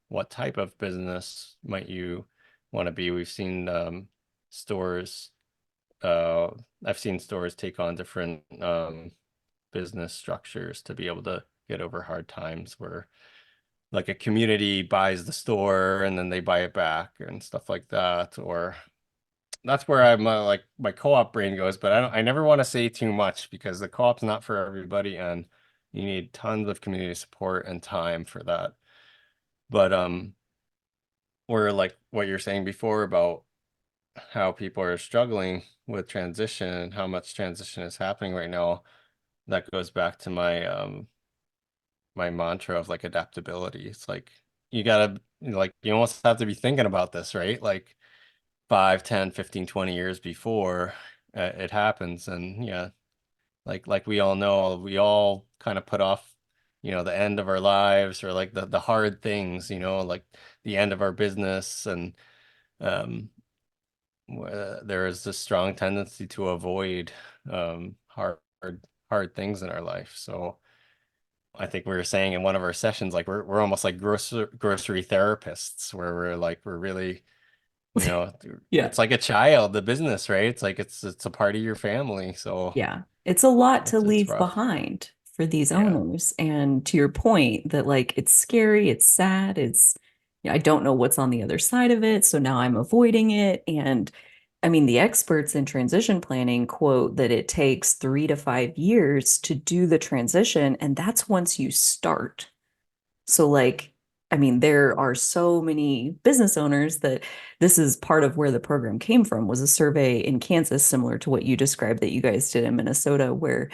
what type of business might you want to be. We've seen stores uh I've seen stores take on different business structures to be able to get over hard times where like a community buys the store and then they buy it back and stuff like that. Or that's where I'm like my co-op brain goes, but I never want to say too much because the co-op's not for everybody and you need tons of community support and time for that. But we're like what you're saying before about how people are struggling with transition and how much transition is happening right now. That goes back to my mantra of like adaptability. It's like you gotta like you almost have to be thinking about this, right? Like 5, 10, 15, 20 years before it happens. And yeah, like we all know, we all kind of put off, the end of our lives or like the hard things, like the end of our business. And um there is this strong tendency to avoid hard hard things in our life. So I think we were saying in one of our sessions, like we're almost like grocery therapists, where we're really, you know, Yeah. it's like a child, the business, right? It's like it's a part of your family. So Yeah. It's a lot to it's leave rough. behind for these Yeah. owners. And to your point that like it's scary, it's sad, it's I don't know what's on the other side of it, so now I'm avoiding it. And I mean, the experts in transition planning quote that it takes 3 to 5 years to do the transition, and that's once you start. So like I mean, there are so many business owners that this is part of where the program came from was a survey in Kansas similar to what you described that you guys did in Minnesota, where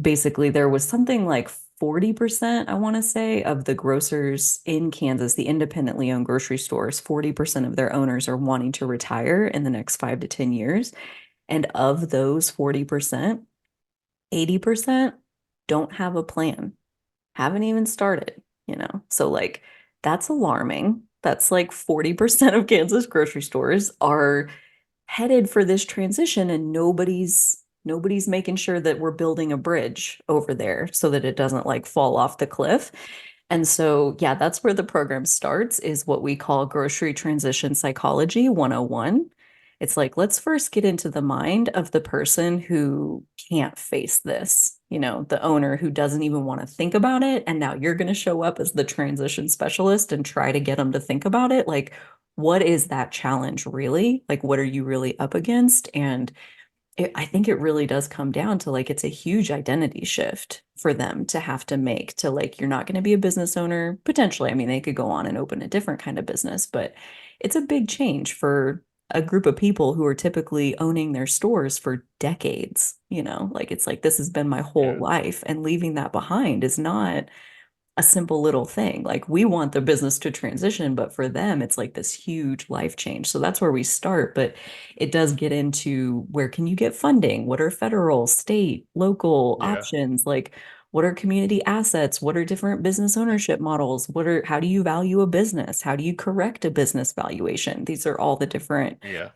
basically there was something like 40%, I want to say, of the grocers in Kansas, the independently owned grocery stores, 40% of their owners are wanting to retire in the next 5 to 10 years. And of those 40%, 80% don't have a plan, haven't even started. So like that's alarming. That's like 40% of Kansas grocery stores are headed for this transition and nobody's making sure that we're building a bridge over there so that it doesn't like fall off the cliff. And so, yeah, that's where the program starts is what we call grocery transition psychology 101. It's like, let's first get into the mind of the person who can't face this, the owner who doesn't even want to think about it. And now you're going to show up as the transition specialist and try to get them to think about it. Like, what is that challenge really? Like, what are you really up against? And I think it really does come down to like it's a huge identity shift for them to have to make to like you're not going to be a business owner potentially. I mean, they could go on and open a different kind of business, but it's a big change for a group of people who are typically owning their stores for decades. Like it's like this has been my whole Yeah. life and leaving that behind is not a simple little thing. Like we want the business to transition, but for them, it's like this huge life change. So that's where we start. But it does get into where can you get funding? What are federal, state, local Yeah. options? Like what are community assets? What are different business ownership models? How do you value a business? How do you correct a business valuation? These are all the different Yeah.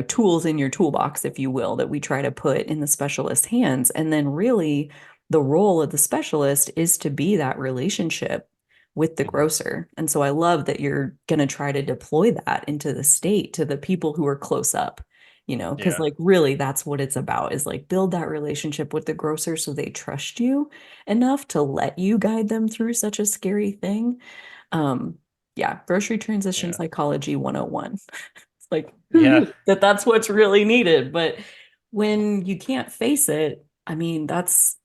tools in your toolbox, if you will, that we try to put in the specialist's hands. And then really the role of the specialist is to be that relationship with the Hmm. grocer. And so I love that you're going to try to deploy that into the state to the people who are close up, because Yeah. like really that's what it's about is like build that relationship with the grocer so they trust you enough to let you guide them through such a scary thing. Um, yeah, grocery transition Yeah. psychology 101. Like, who Yeah. knew that that's what's really needed? But when you can't face it, I mean, that's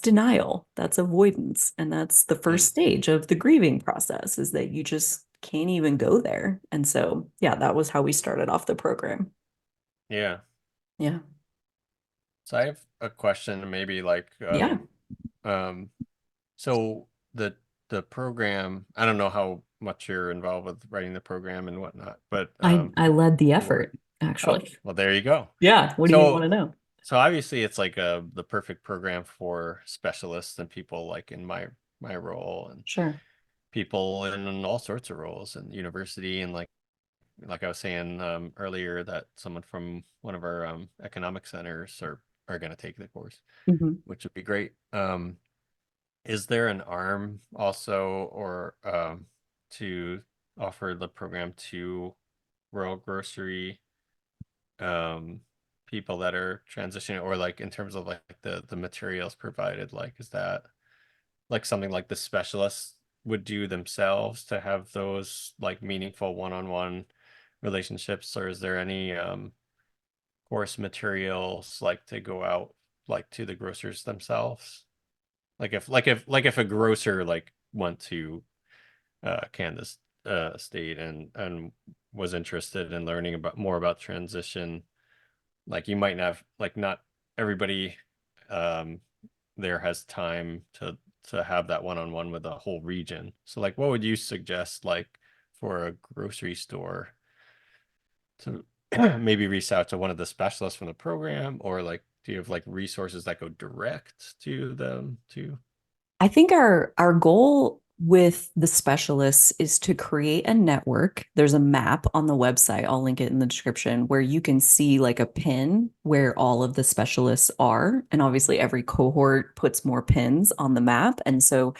denial, that's avoidance, and that's the Hmm. first stage of the grieving process is that you just can't even go there. And so, yeah, that was how we started off the program. Yeah. Yeah. So I have a question, maybe like Yeah. um so the program, I don't know how much you're involved with writing the program and whatnot, but I led the for effort, oh, actually. well there you go. Yeah. What do you want to So know? so obviously it's like the perfect program for specialists and people like in my role and Sure. people in all sorts of roles in university and like I was saying earlier that someone from one of our economic centers are going to take the course, Mhm. which would be great. Is there an arm also or to offer the program to rural grocery um people that are transitioning or like in terms of like the materials provided, like is that like something like the specialists would do themselves to have those like meaningful one-on-one relationships, or is there any course materials like to go out like to the grocers themselves? Like if a grocer like went to Kansas State and was interested in learning about more about transition, like you might have like not everybody um there has time to have that one-on-one with a whole region. So like what would you suggest like for a grocery store to maybe reach out to one of the specialists from the program, or like do you have like resources that go direct to them too? I think our goal with the specialists is to create a network. There's a map on the website. I'll link it in the description where you can see like a pin where all of the specialists are. And obviously every cohort puts more pins on the map. And so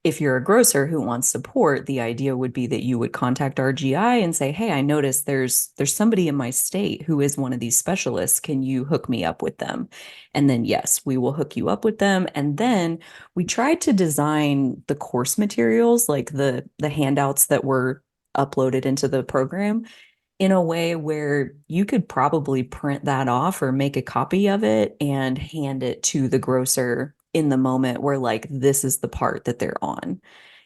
if you're a grocer who wants support, the idea would be that you would contact RGI and say, "Hey, I noticed there's somebody in my state who is one of these specialists. Can you hook me up with them?" And then yes, we will hook you up with them. And then we tried to design the course materials, like the handouts that were uploaded into the program in a way where you could probably print that off or make a copy of it and hand it to the grocer in the moment where like this is the part that they're on.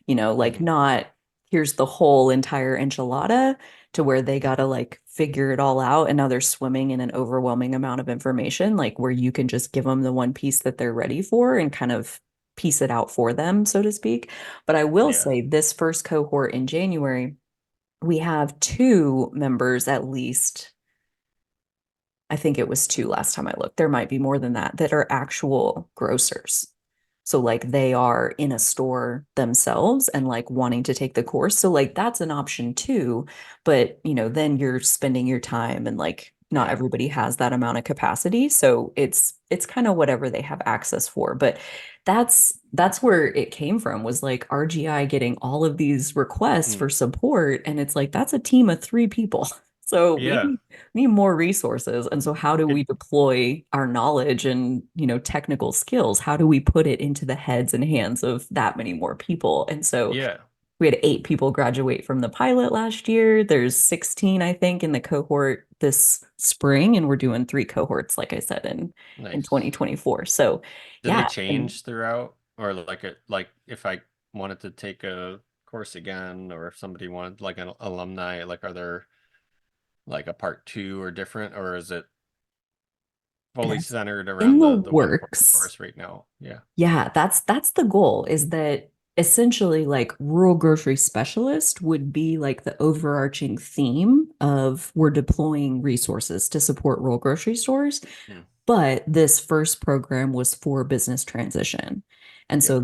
Like Hmm. not here's the whole entire enchilada to where they got to like figure it all out and now they're swimming in an overwhelming amount of information, like where you can just give them the one piece that they're ready for and kind of piece it out for them, so to speak. But I will Yeah. say this first cohort in January, we have two members at least. I think it was two last time I looked. There might be more than that that are actual grocers. So like they are in a store themselves and like wanting to take the course. So like that's an option too. But then you're spending your time and like not Yeah. everybody has that amount of capacity. So it's kind of whatever they have access for. But that's where it came from was like RGI getting all of these requests Mm. for support. And it's like that's a team of three people. So Yeah. we need more resources. And so how do we It, deploy our knowledge and, technical skills? How do we put it into the heads and hands of that many more people? And so yeah. we had 8 people graduate from the pilot last year. There's 16, I think, in the cohort this spring, and we're doing 3 cohorts, like I said, in Nice. 2024. So Do they yeah, and change throughout, or like if I wanted to take a course again, or if somebody wanted like an alumni, like are there like a part two or different, or is it fully that's centered in around the the one works. course right now? Yeah. Yeah, that's the goal is that essentially like rural grocery specialist would be like the overarching theme of we're deploying resources to support rural grocery stores. Hmm. But this first program was for business transition. And Yeah. so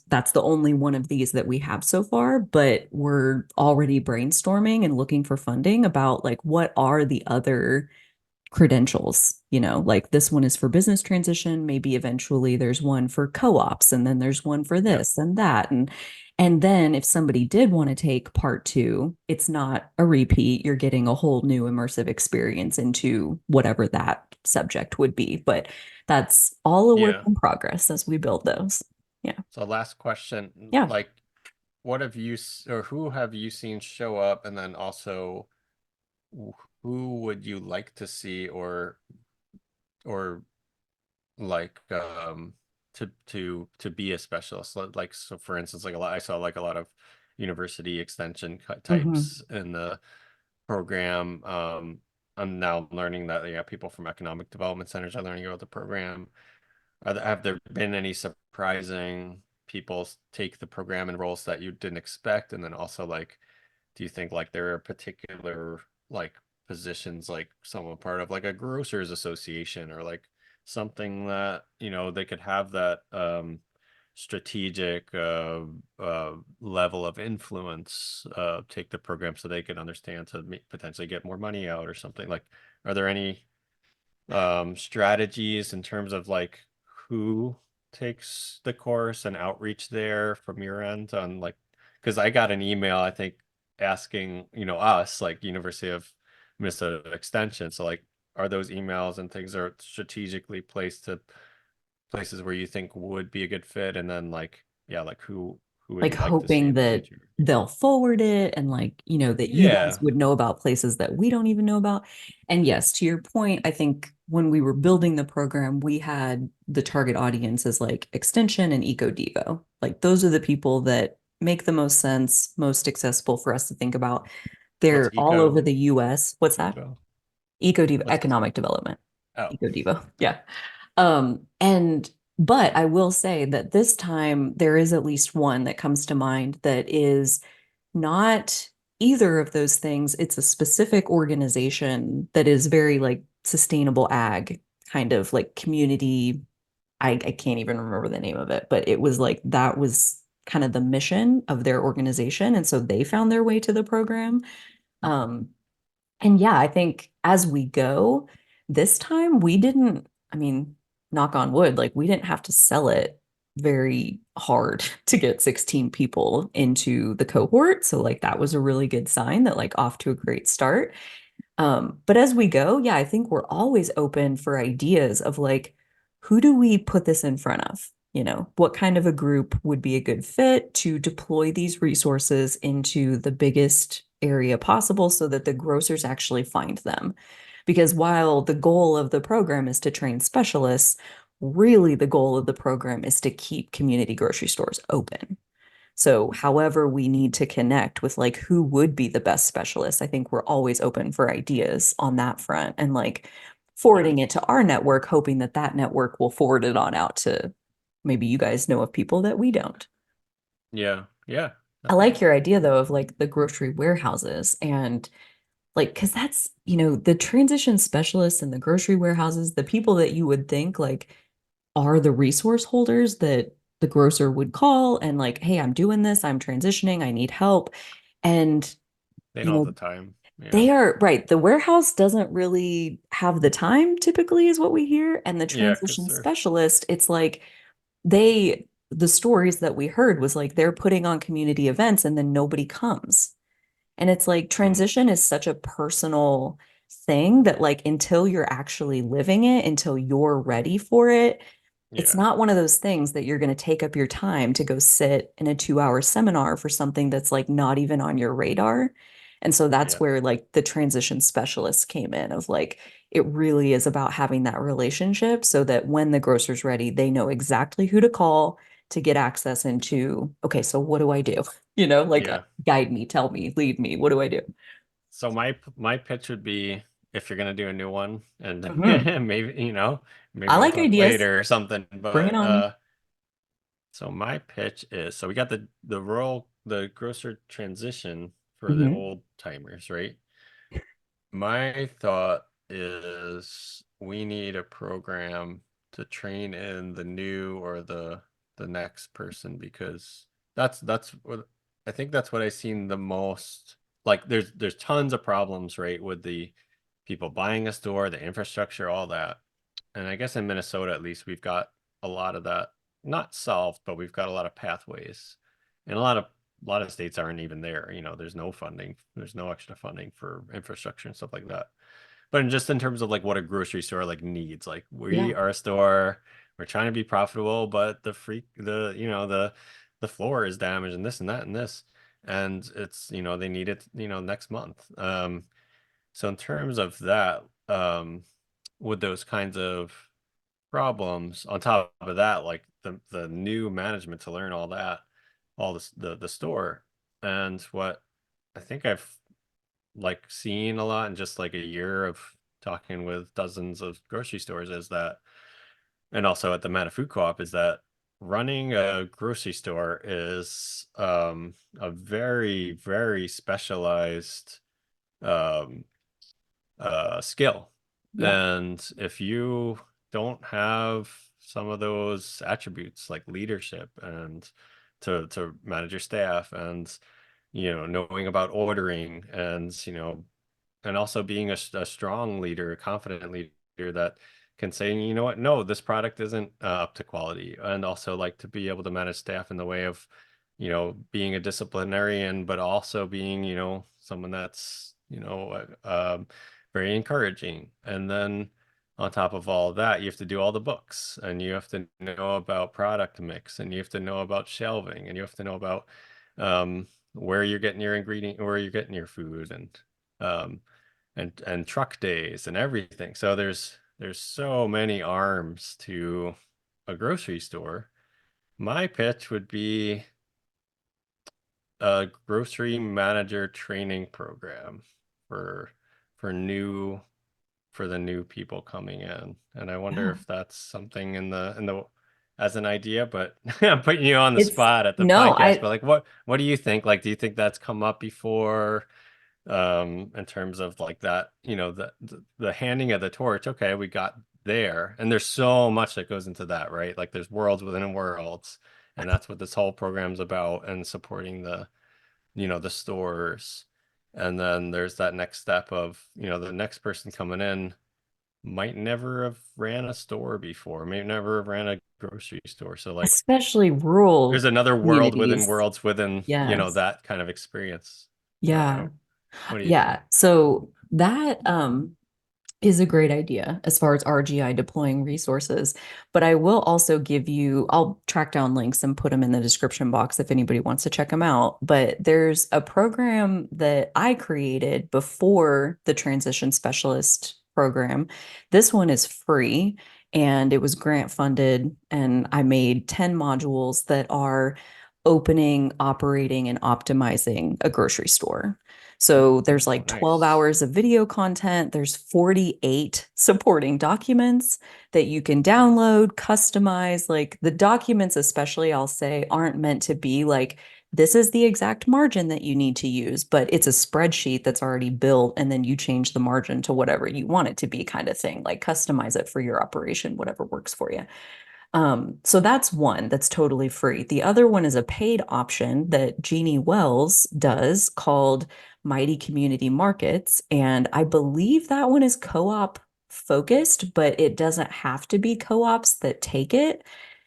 that's the only one of these that we have so far, but we're already brainstorming and looking for funding about like what are the other credentials, like this one is for business transition, maybe eventually there's one for co-ops and then there's one for Yep. this and that and then if somebody did want to take part 2, it's not a repeat, you're getting a whole new immersive experience into whatever that subject would be, but that's all a work Yeah. in progress as we build those. Yeah. So last question, Yeah. like what have you or who have you seen show up, and then also who would you like to see or like to be a specialist. Like so for instance, like a lot I saw like a lot of university extension Hmm. types in the program. I'm now learning that yeah, people from economic development centers are learning about the program. Have there been any surprising people take the program in roles that you didn't expect? And then also like, do you think like there are particular like positions like someone part of like a grocers association or like something that, they could have that strategic level of influence take the program so they could understand to potentially get more money out or something like, are there any strategies in terms of like who takes the course and outreach there from your end on like, because I got an email I think asking us like University of Minnesota Extension, so like are those emails and things are strategically placed to places where you think would be a good fit, and then like yeah, like who would Like you like to see hoping in the that future? they'll forward it and like, that you guys Yeah, would know about places that we don't even know about. And yes, to your point, I think when we were building the program, we had the target audience as like Extension and Eco Devo. Like those are the people that make the most sense, most accessible for us to think about. what's They're all over Eco the US. What's that? Devo? Eco Devo, What's economic development. oh Eco Devo. Yeah. And but I will say that this time there is at least one that comes to mind that is not either of those things. It's a specific organization that is very like sustainable ag, kind of like community. I can't even remember the name of it, but it was like that was kind of the mission of their organization. And so they found their way to the program. Um, and yeah, I think as we go, this time we didn't, I mean, knock on wood, like we didn't have to sell it very hard to get 16 people into the cohort. So like that was a really good sign that like off to a great start. But as we go, yeah, I think we're always open for ideas of like, who do we put this in front of? What kind of a group would be a good fit to deploy these resources into the biggest area possible so that the grocers actually find them? Because while the goal of the program is to train specialists, really the goal of the program is to keep community grocery stores open. So, however, we need to connect with like who would be the best specialist, I think we're always open for ideas on that front and like yeah, forwarding it to our network, hoping that that network will forward it on out to maybe you guys know of people that we don't. yeah, yeah, I like definitely. your idea though of like the grocery warehouses and like, because that's, the transition specialists and the grocery warehouses, the people that you would think like are the resource holders that the grocer would call and like, hey, I'm doing this, I'm transitioning, I need help. And, They you don't have know, the time. Yeah. they are right. The warehouse doesn't really have the time, typically, is what we hear. And the Yeah, because transition they're specialist, it's like the stories that we heard was like they're putting on community events and then nobody comes. And it's like mm, transition is such a personal thing that like until you're actually living it, until you're ready for it, it's yeah, not one of those things that you're going to take up your time to go sit in a 2 hour seminar for something that's like not even on your radar. And so that's yeah, where like the transition specialist came in of like, it really is about having that relationship so that when the grocer's ready, they know exactly who to call to get access into, okay, so what do I do? Like yeah. guide me, tell me, lead me. What do I do? So my pitch would be if you're gonna do a new one, and Hmm. maybe maybe I we'll like talk ideas. later or something. Bring it But on. so my pitch is so we got the grocer transition for the Hmm. old timers, right? My thought is we need a program to train in the new or the next person, because that's what I think that's what I've seen the most. Like there's tons of problems, right, with the people buying a store, the infrastructure, all that. And I guess in Minnesota at least we've got a lot of that not solved, but we've got a lot of pathways. And a lot of states aren't even there. There's no funding. There's no extra funding for infrastructure and stuff like that. But just in terms of like what a grocery store like needs, like we Yeah. are a store, we're trying to be profitable, but the floor is damaged and this and that and this. And it's, they need it, next month. So in terms of that, with those kinds of problems. On top of that, like the new management to learn all that, all this the store. And what I think I've like seen a lot in just like a year of talking with dozens of grocery stores is that, and also at the Mana Food Co-op, is that running a grocery store is a very, very specialized um skill. Yeah. And if you don't have some of those attributes like leadership and to manage your staff and knowing about ordering and and also being a strong leader, a confident leader that can say, you know what, no, this product isn't up to quality, and also like to be able to manage staff in the way of, being a disciplinarian, but also being, someone that's, very encouraging. And then on top of all of that, you have to do all the books, and you have to know about product mix, and you have to know about shelving, and you have to know about where you're getting your ingredient, where you're getting your food, um, and truck days and everything. So there's so many arms to a grocery store. My pitch would be a grocery manager training program for for new for the new people coming in. And I wonder Yeah. if that's something in the as an idea, but I'm putting you on the It's spot at the no, podcast. But like what do you think? Like, do you think that's come up before? In terms of like that, the handing of the torch. Okay, we got there, and there's so much that goes into that, right? Like there's worlds within worlds, and that's what this whole program's about, and supporting the stores. And then there's that next step of, the next person coming in might never have ran a store before, may never have ran a grocery store. So like especially there's rural another world within communities. worlds within, Yes. that kind of experience. I don't Yeah. know. What do you think? Yeah. So that is a great idea as far as RGI deploying resources. But I will also give you, I'll track down links and put them in the description box if anybody wants to check them out. But there's a program that I created before the transition specialist program. This one is free and it was grant funded. And I made 10 modules that are opening, operating, and optimizing a grocery store. So there's Oh, like 12 nice. hours of video content. There's 48 supporting documents that you can download, customize. Like the documents, especially, I'll say, aren't meant to be like, this is the exact margin that you need to use, but it's a spreadsheet that's already built, and then you change the margin to whatever you want it to be, kind of thing. Like customize it for your operation, whatever works for you. So that's one that's totally free. The other one is a paid option that Jeannie Wells does called Mighty Community Markets. And I believe that one is co-op focused, but it doesn't have to be co-ops that take it.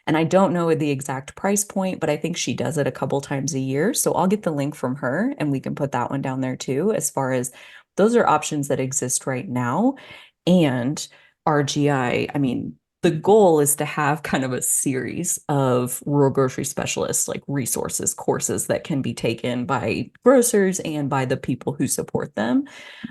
And I don't know the exact price point, but I think she does it a couple times a year. So I'll get the link from her and we can put that one down there too, as far as those are options that exist right now. And I mean, the goal is to have kind of a series of rural grocery specialists, like resources, courses that can be taken by grocers and by the people who support them.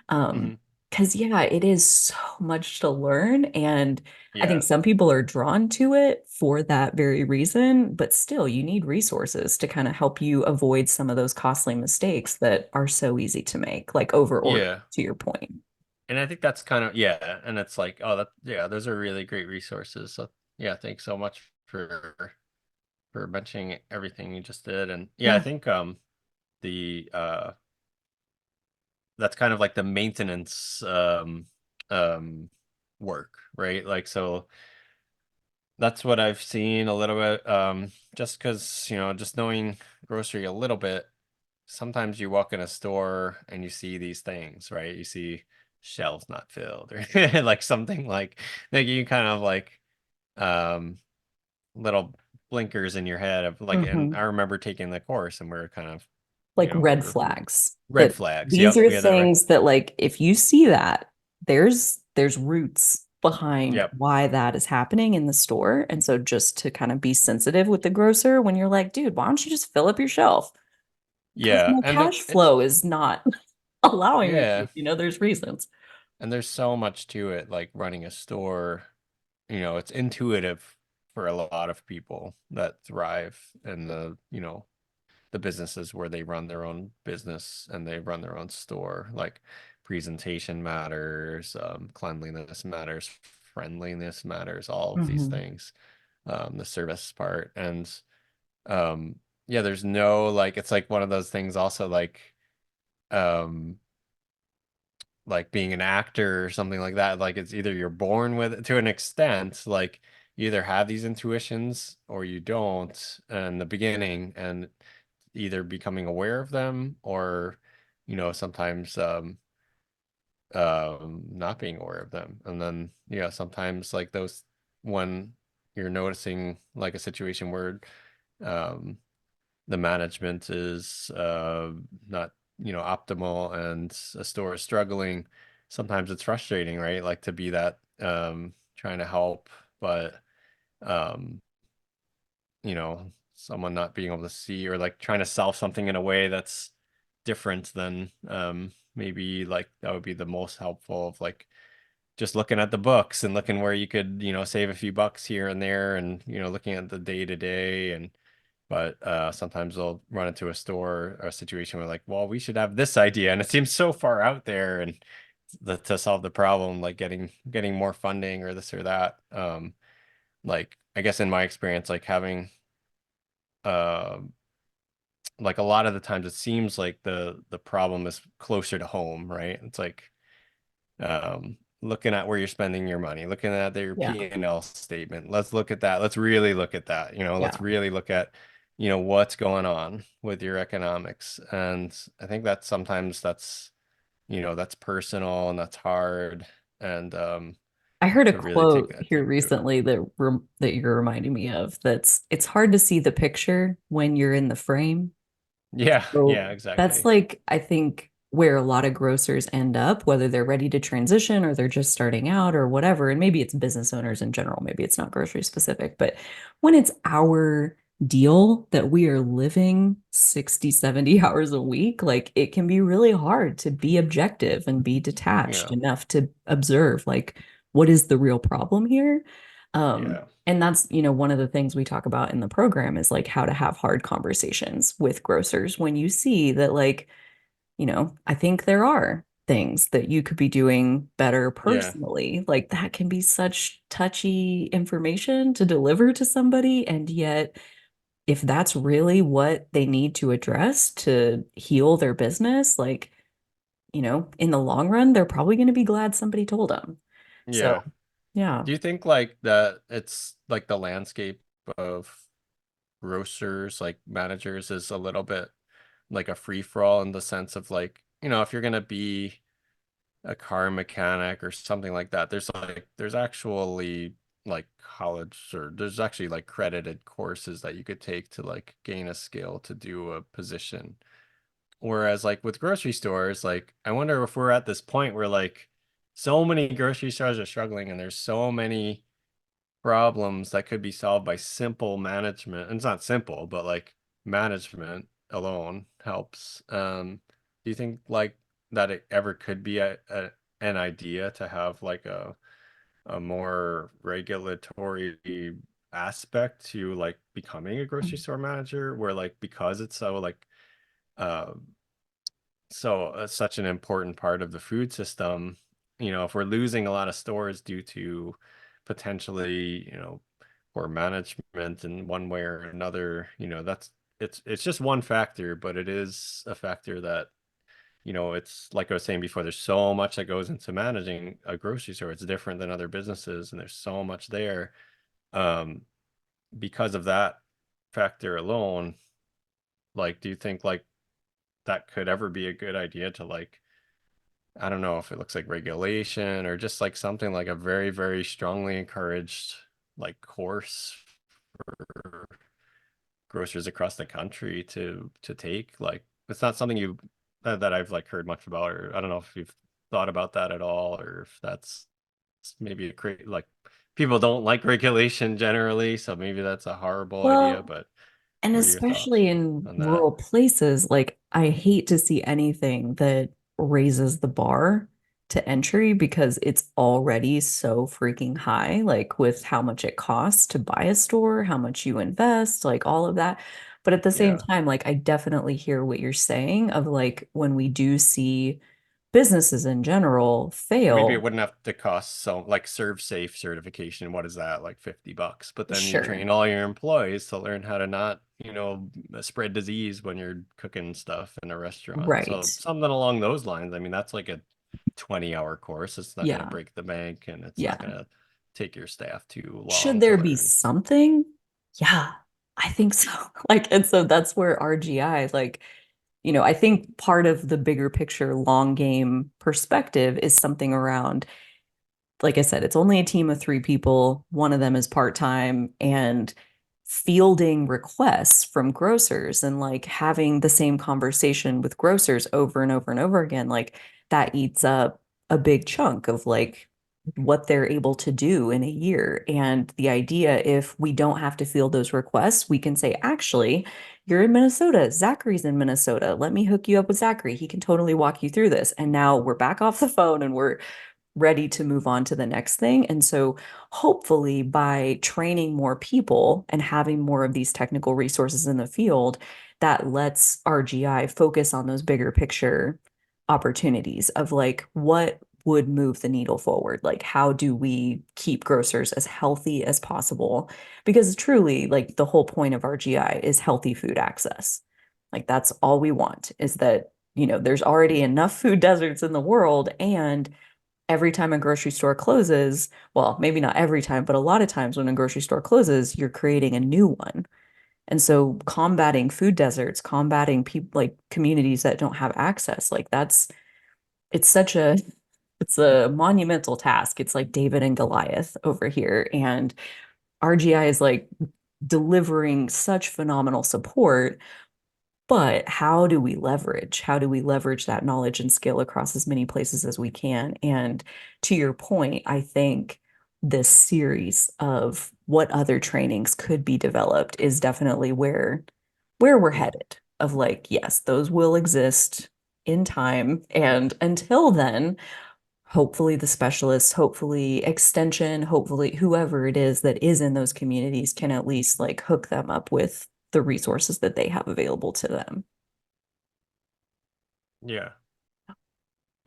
Um, Hmm. because yeah, it is so much to learn. And I think Yeah. some people are drawn to it for that very reason, but still you need resources to kind of help you avoid some of those costly mistakes that are so easy to make, like over order, Yeah. to your point. And I think that's kind of, yeah. And it's like, oh, yeah, those are really great resources. So yeah, thanks so much for mentioning everything you just did. And yeah, I Yeah. think the that's kind of like the maintenance um work, right? Like so that's what I've seen a little bit. Just because, just knowing grocery a little bit, sometimes you walk in a store and you see these things, right? You see shelves not filled or like something like you kind of like um little blinkers in your head of like, and Mhm. I remember taking the course and we are kind of, Like red we're flags red that flags. these Yep, are we had that right. things that like if you see that there's roots behind Yep. why that is happening in the store. And so just to kind of be sensitive with the grocer when you're like, dude, why don't you just fill up your shelf? Because Yeah. my And cash flow is not allowing me to, yeah. there's reasons. And there's so much to it, like running a store it's intuitive for a lot of people that thrive in the businesses where they run their own business and they run their own store. Like presentation matters, cleanliness matters, friendliness matters, all of these Hmm. things, the service part. And um, yeah, there's no like, it's like one of those things also um, like being an actor or something like that. Like it's either you're born with it to an extent, like you either have these intuitions or you don't in the beginning, and either becoming aware of them or, sometimes not being aware of them. And then, yeah, sometimes like those when you're noticing like a situation where um the management is not optimal and a store is struggling, sometimes it's frustrating, right? Like to be that trying to help, but um someone not being able to see or like trying to solve something in a way that's different than maybe like that would be the most helpful of like just looking at the books and looking where you could save a few bucks here and there, and looking at the day to day. And but sometimes they'll run into a store or a situation where like, well, we should have this idea, and it seems so far out there, and to solve the problem, like getting more funding or this or that. Like I guess in my experience, like having uh, like a lot of the times it seems like the problem is closer to home, right? It's like looking at where you're spending your money, looking at your Yeah. P&L statement. Let's look at that. Let's really look at that. Yeah. Let's really look at, what's going on with your economics. And I think that sometimes that's personal and that's hard. And I heard a to really take quote that here deep to it. recently that you're reminding me of. That's it's hard to see the picture when you're in the frame. Yeah, So yeah, that's exactly. like, I think, where a lot of grocers end up, whether they're ready to transition or they're just starting out or whatever. And maybe it's business owners in general, maybe it's not grocery specific, but when it's our deal that we are living 60, 70 hours a week, like it can be really hard to be objective and be detached Yeah, enough to observe, like, what is the real problem here? yeah, And that's, one of the things we talk about in the program is like how to have hard conversations with grocers when you see that, like, I think there are things that you could be doing better yeah, personally. Like that can be such touchy information to deliver to somebody. And yet, if that's really what they need to address to heal their business, like, in the long run, they're probably going to be glad somebody told them. So, yeah. yeah. Do you think like that it's like the landscape of grocers, like managers, is a little bit like a free for all in the sense of like, if you're gonna be a car mechanic or something like that, there's actually like college, or there's actually like credited courses that you could take to like gain a skill to do a position. Whereas like with grocery stores, like I wonder if we're at this point where like so many grocery stores are struggling and there's so many problems that could be solved by simple management. And it's not simple, but like management alone helps. Do you think like that it ever could be an idea to have like a more regulatory aspect to like becoming a grocery store manager, where like because it's so like uh such an important part of the food system, if we're losing a lot of stores due to potentially, poor management in one way or another, that's it's just one factor, but it is a factor that, it's like I was saying before, there's so much that goes into managing a grocery store. It's different than other businesses, and there's so much there. Um, because of that factor alone, like, do you think like that could ever be a good idea to like, I don't know if it looks like regulation or just like something like a very, very strongly encouraged like course for grocers across the country to take? Like it's not something that I've like heard much about, or I don't know if you've thought about that at all, or if that's maybe a create like people don't like regulation generally, so maybe that's a horrible idea. Well, But and what are your thoughts especially in on that? rural places, like I hate to see anything that raises the bar to entry because it's already so freaking high, like with how much it costs to buy a store, how much you invest, like all of that. But at the same Yeah. time, like I definitely hear what you're saying of like when we do see businesses in general Maybe it fail, wouldn't have to cost so like serve safe certification. What is that? Like $50. But then you sure, train all your employees to learn how to not, spread disease when you're cooking stuff in a restaurant. right. So something along those lines. I mean, that's like a 20-hour course. It's not going to Yeah, break the bank and it's not yeah. going to take your staff too Should long to there be learn. something? Yeah, I think so. Like, and so that's where RGI, like, I think part of the bigger picture long game perspective is something around, like I said, it's only a team of three people. One of them is part-time and fielding requests from grocers and like having the same conversation with grocers over and over and over again. Like that eats up a big chunk of like what they're able to do in a year. And the idea, if we don't have to field those requests, we can say, actually, you're in Minnesota. Zachary's in Minnesota. Let me hook you up with Zachary. He can totally walk you through this. And now we're back off the phone and we're ready to move on to the next thing. And so, hopefully, by training more people and having more of these technical resources in the field, that lets RGI focus on those bigger picture opportunities of like what would move the needle forward? Like, how do we keep grocers as healthy as possible? Because truly, like, the whole point of RGI is healthy food access. Like, that's all we want is that, there's already enough food deserts in the world, and every time a grocery store closes, well, maybe not every time, but a lot of times when a grocery store closes, you're creating a new one. And so combating food deserts, combating people like communities that don't have access, like it's such a it's a monumental task. It's like David and Goliath over here. And RGI is like delivering such phenomenal support, but how do we leverage? How do we leverage that knowledge and skill across as many places as we can? And to your point, I think this series of what other trainings could be developed is definitely where we're Hmm. headed. Of like, yes, those will exist in time. And until then, hopefully the specialists, hopefully extension, hopefully whoever it is that is in those communities can at least like hook them up with the resources that they have available to them. Yeah.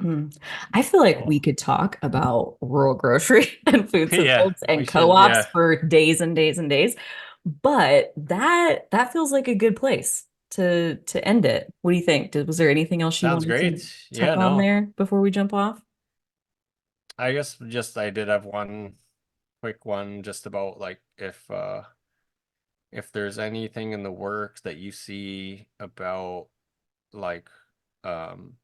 Mm. I feel like we Well, could talk about rural grocery and food yeah, systems we and should. co-ops Yeah. for days and days and days, but that feels like a good place to end it. What do you think? Was there anything else you Sounds wanted to great. touch Yeah, on no. there before we jump off? I guess just I did have one quick one just about like if there's anything in the works that you see about like um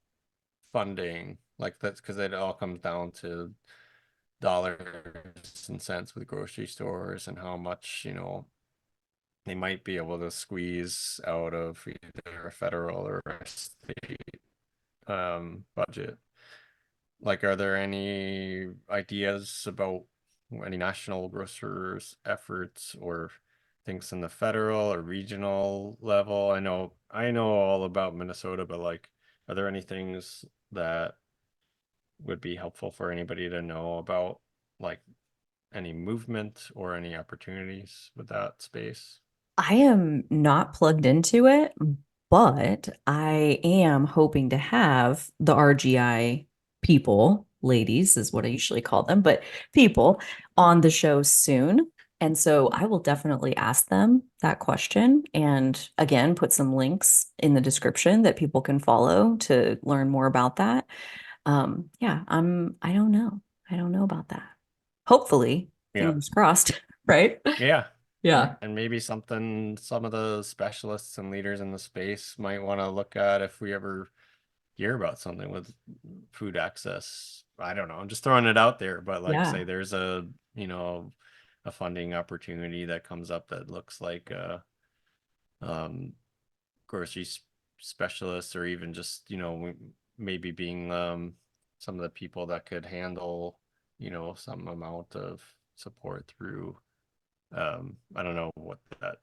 funding like that's because it all comes down to dollars and cents with grocery stores and how much they might be able to squeeze out of either a federal or a state budget. Like, are there any ideas about any national grocers efforts or things in the federal or regional level? I know all about Minnesota, but like, are there any things that would be helpful for anybody to know about, like any movement or any opportunities with that space? I am not plugged into it, but I am hoping to have the RGI people, ladies is what I usually call them, but people on the show soon. And so I will definitely ask them that question and again, put some links in the description that people can follow to learn more about that. Yeah, I don't know. I don't know about that. Hopefully, Yeah. fingers crossed, right? Yeah. Yeah. And maybe something some of the specialists and leaders in the space might want to look at if we ever hear about something with food access. I don't know. I'm just throwing it out there, but like say Yeah. there's a funding opportunity that comes up that looks like um grocery specialists or even just, maybe being some of the people that could handle, some amount of support through I don't know what that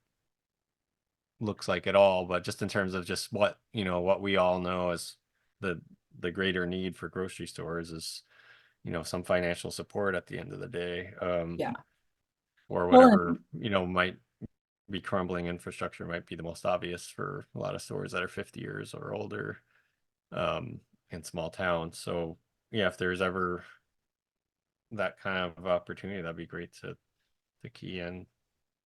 looks like at all, but just in terms of just what we all know as the the greater need for grocery stores is some financial support at the end of the day, Yeah. or Well, whatever, might be crumbling infrastructure might be the most obvious for a lot of stores that are 50 years or older, um, in small towns. So yeah, if there's ever that kind of opportunity, that'd be great to key in.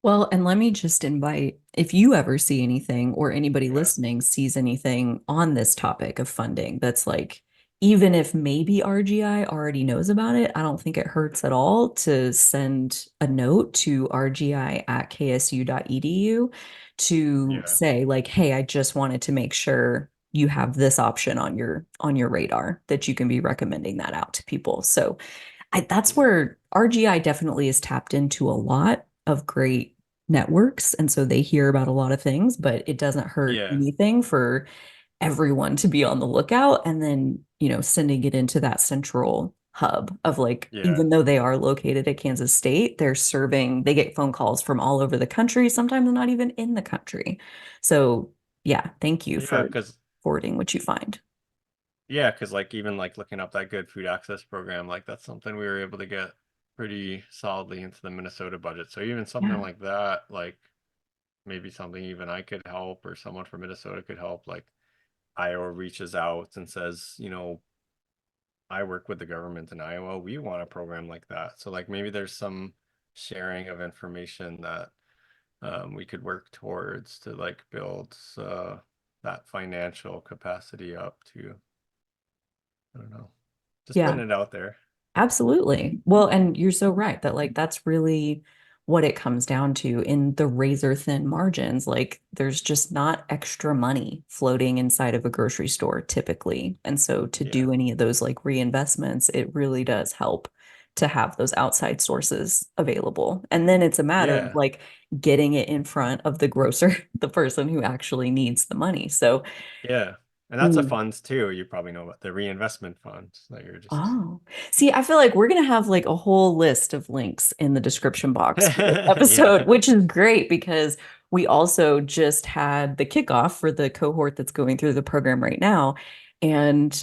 well, and let me just invite if you ever see anything or anybody Yeah. listening sees anything on this topic of funding that's like, even if maybe RGI already knows about it, I don't think it hurts at all to send a note to rgi@ksu.edu to Yeah. say like, hey, I just wanted to make sure you have this option on your radar that you can be recommending that out to people. So that's Yeah. where RGI definitely is tapped into a lot of great networks. And so they hear about a lot of things, but it doesn't hurt Yeah. anything for everyone to be on the lookout and then, sending it into that central hub of like, Yeah. even though they are located at Kansas State, they get phone calls from all over the country, sometimes not even in the country. So, yeah, thank you Yeah. for Because forwarding what you find. Yeah, because like even like looking up that good food access program, like that's something we were able to get pretty solidly into the Minnesota budget. So even something Yeah. like that, like maybe something even I could help or someone from Minnesota could help. Like Iowa reaches out and says, I work with the government in Iowa. We want a program like that. So like maybe there's some sharing of information that we could work towards to like build that financial capacity up to, I don't know, just Yeah. putting it out there. Absolutely. Well, and you're so right that like that's really what it comes down to in the razor thin margins. Like there's just not extra money floating inside of a grocery store typically. And so to Yeah. do any of those like reinvestments, it really does help to have those outside sources available. And then it's a matter of Yeah. like getting it in front of the grocer, the person who actually needs the money. So, Yeah. And that's a mm, funds too. You probably know about the reinvestment funds that you're just oh, see, I feel like we're going to have like a whole list of links in the description box for this yeah. episode, which is great because we also just had the kickoff for the cohort that's going through the program right now. And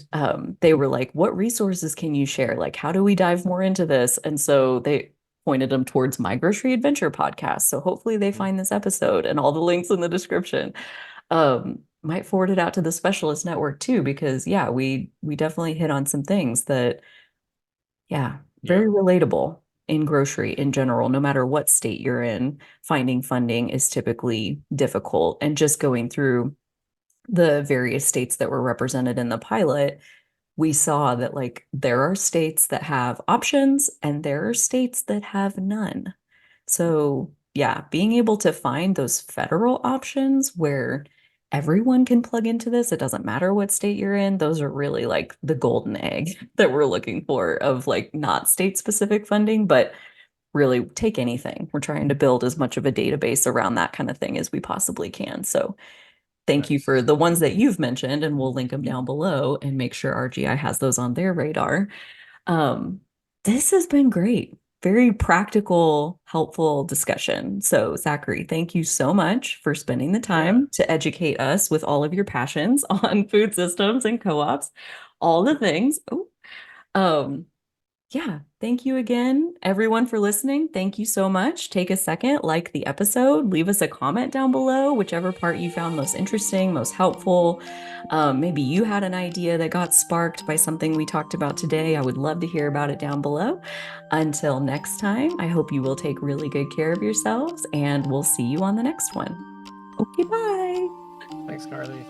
they were like, what resources can you share? Like, how do we dive more into this? And so they pointed them towards My Grocery Adventure podcast. So hopefully they find this episode and all the links in the description. Might forward it out to the specialist network too, because yeah, we definitely hit on some things that, yeah, Yeah. very relatable in grocery in general, no matter what state you're in, finding funding is typically difficult. And just going through the various states that were represented in the pilot, we saw that like there are states that have options and there are states that have none. So, yeah, being able to find those federal options where everyone can plug into this, it doesn't matter what state you're in, those are really like the golden egg that we're looking for of like not state specific funding, but really take anything. We're trying to build as much of a database around that kind of thing as we possibly can. So, thank you for Nice. the ones that you've mentioned, and we'll link them down below and make sure RGI has those on their radar. Um, this has been great. Very practical, helpful discussion. So, Zachary, thank you so much for spending the Yeah. time to educate us with all of your passions on food systems and co-ops, all the things. Oh, um, yeah, thank you again, everyone, for listening. Thank you so much. Take a second, like the episode, leave us a comment down below, whichever part you found most interesting, most helpful. Maybe you had an idea that got sparked by something we talked about today. I would love to hear about it down below. Until next time, I hope you will take really good care of yourselves, and we'll see you on the next one. Okay, bye. Thanks, Carly.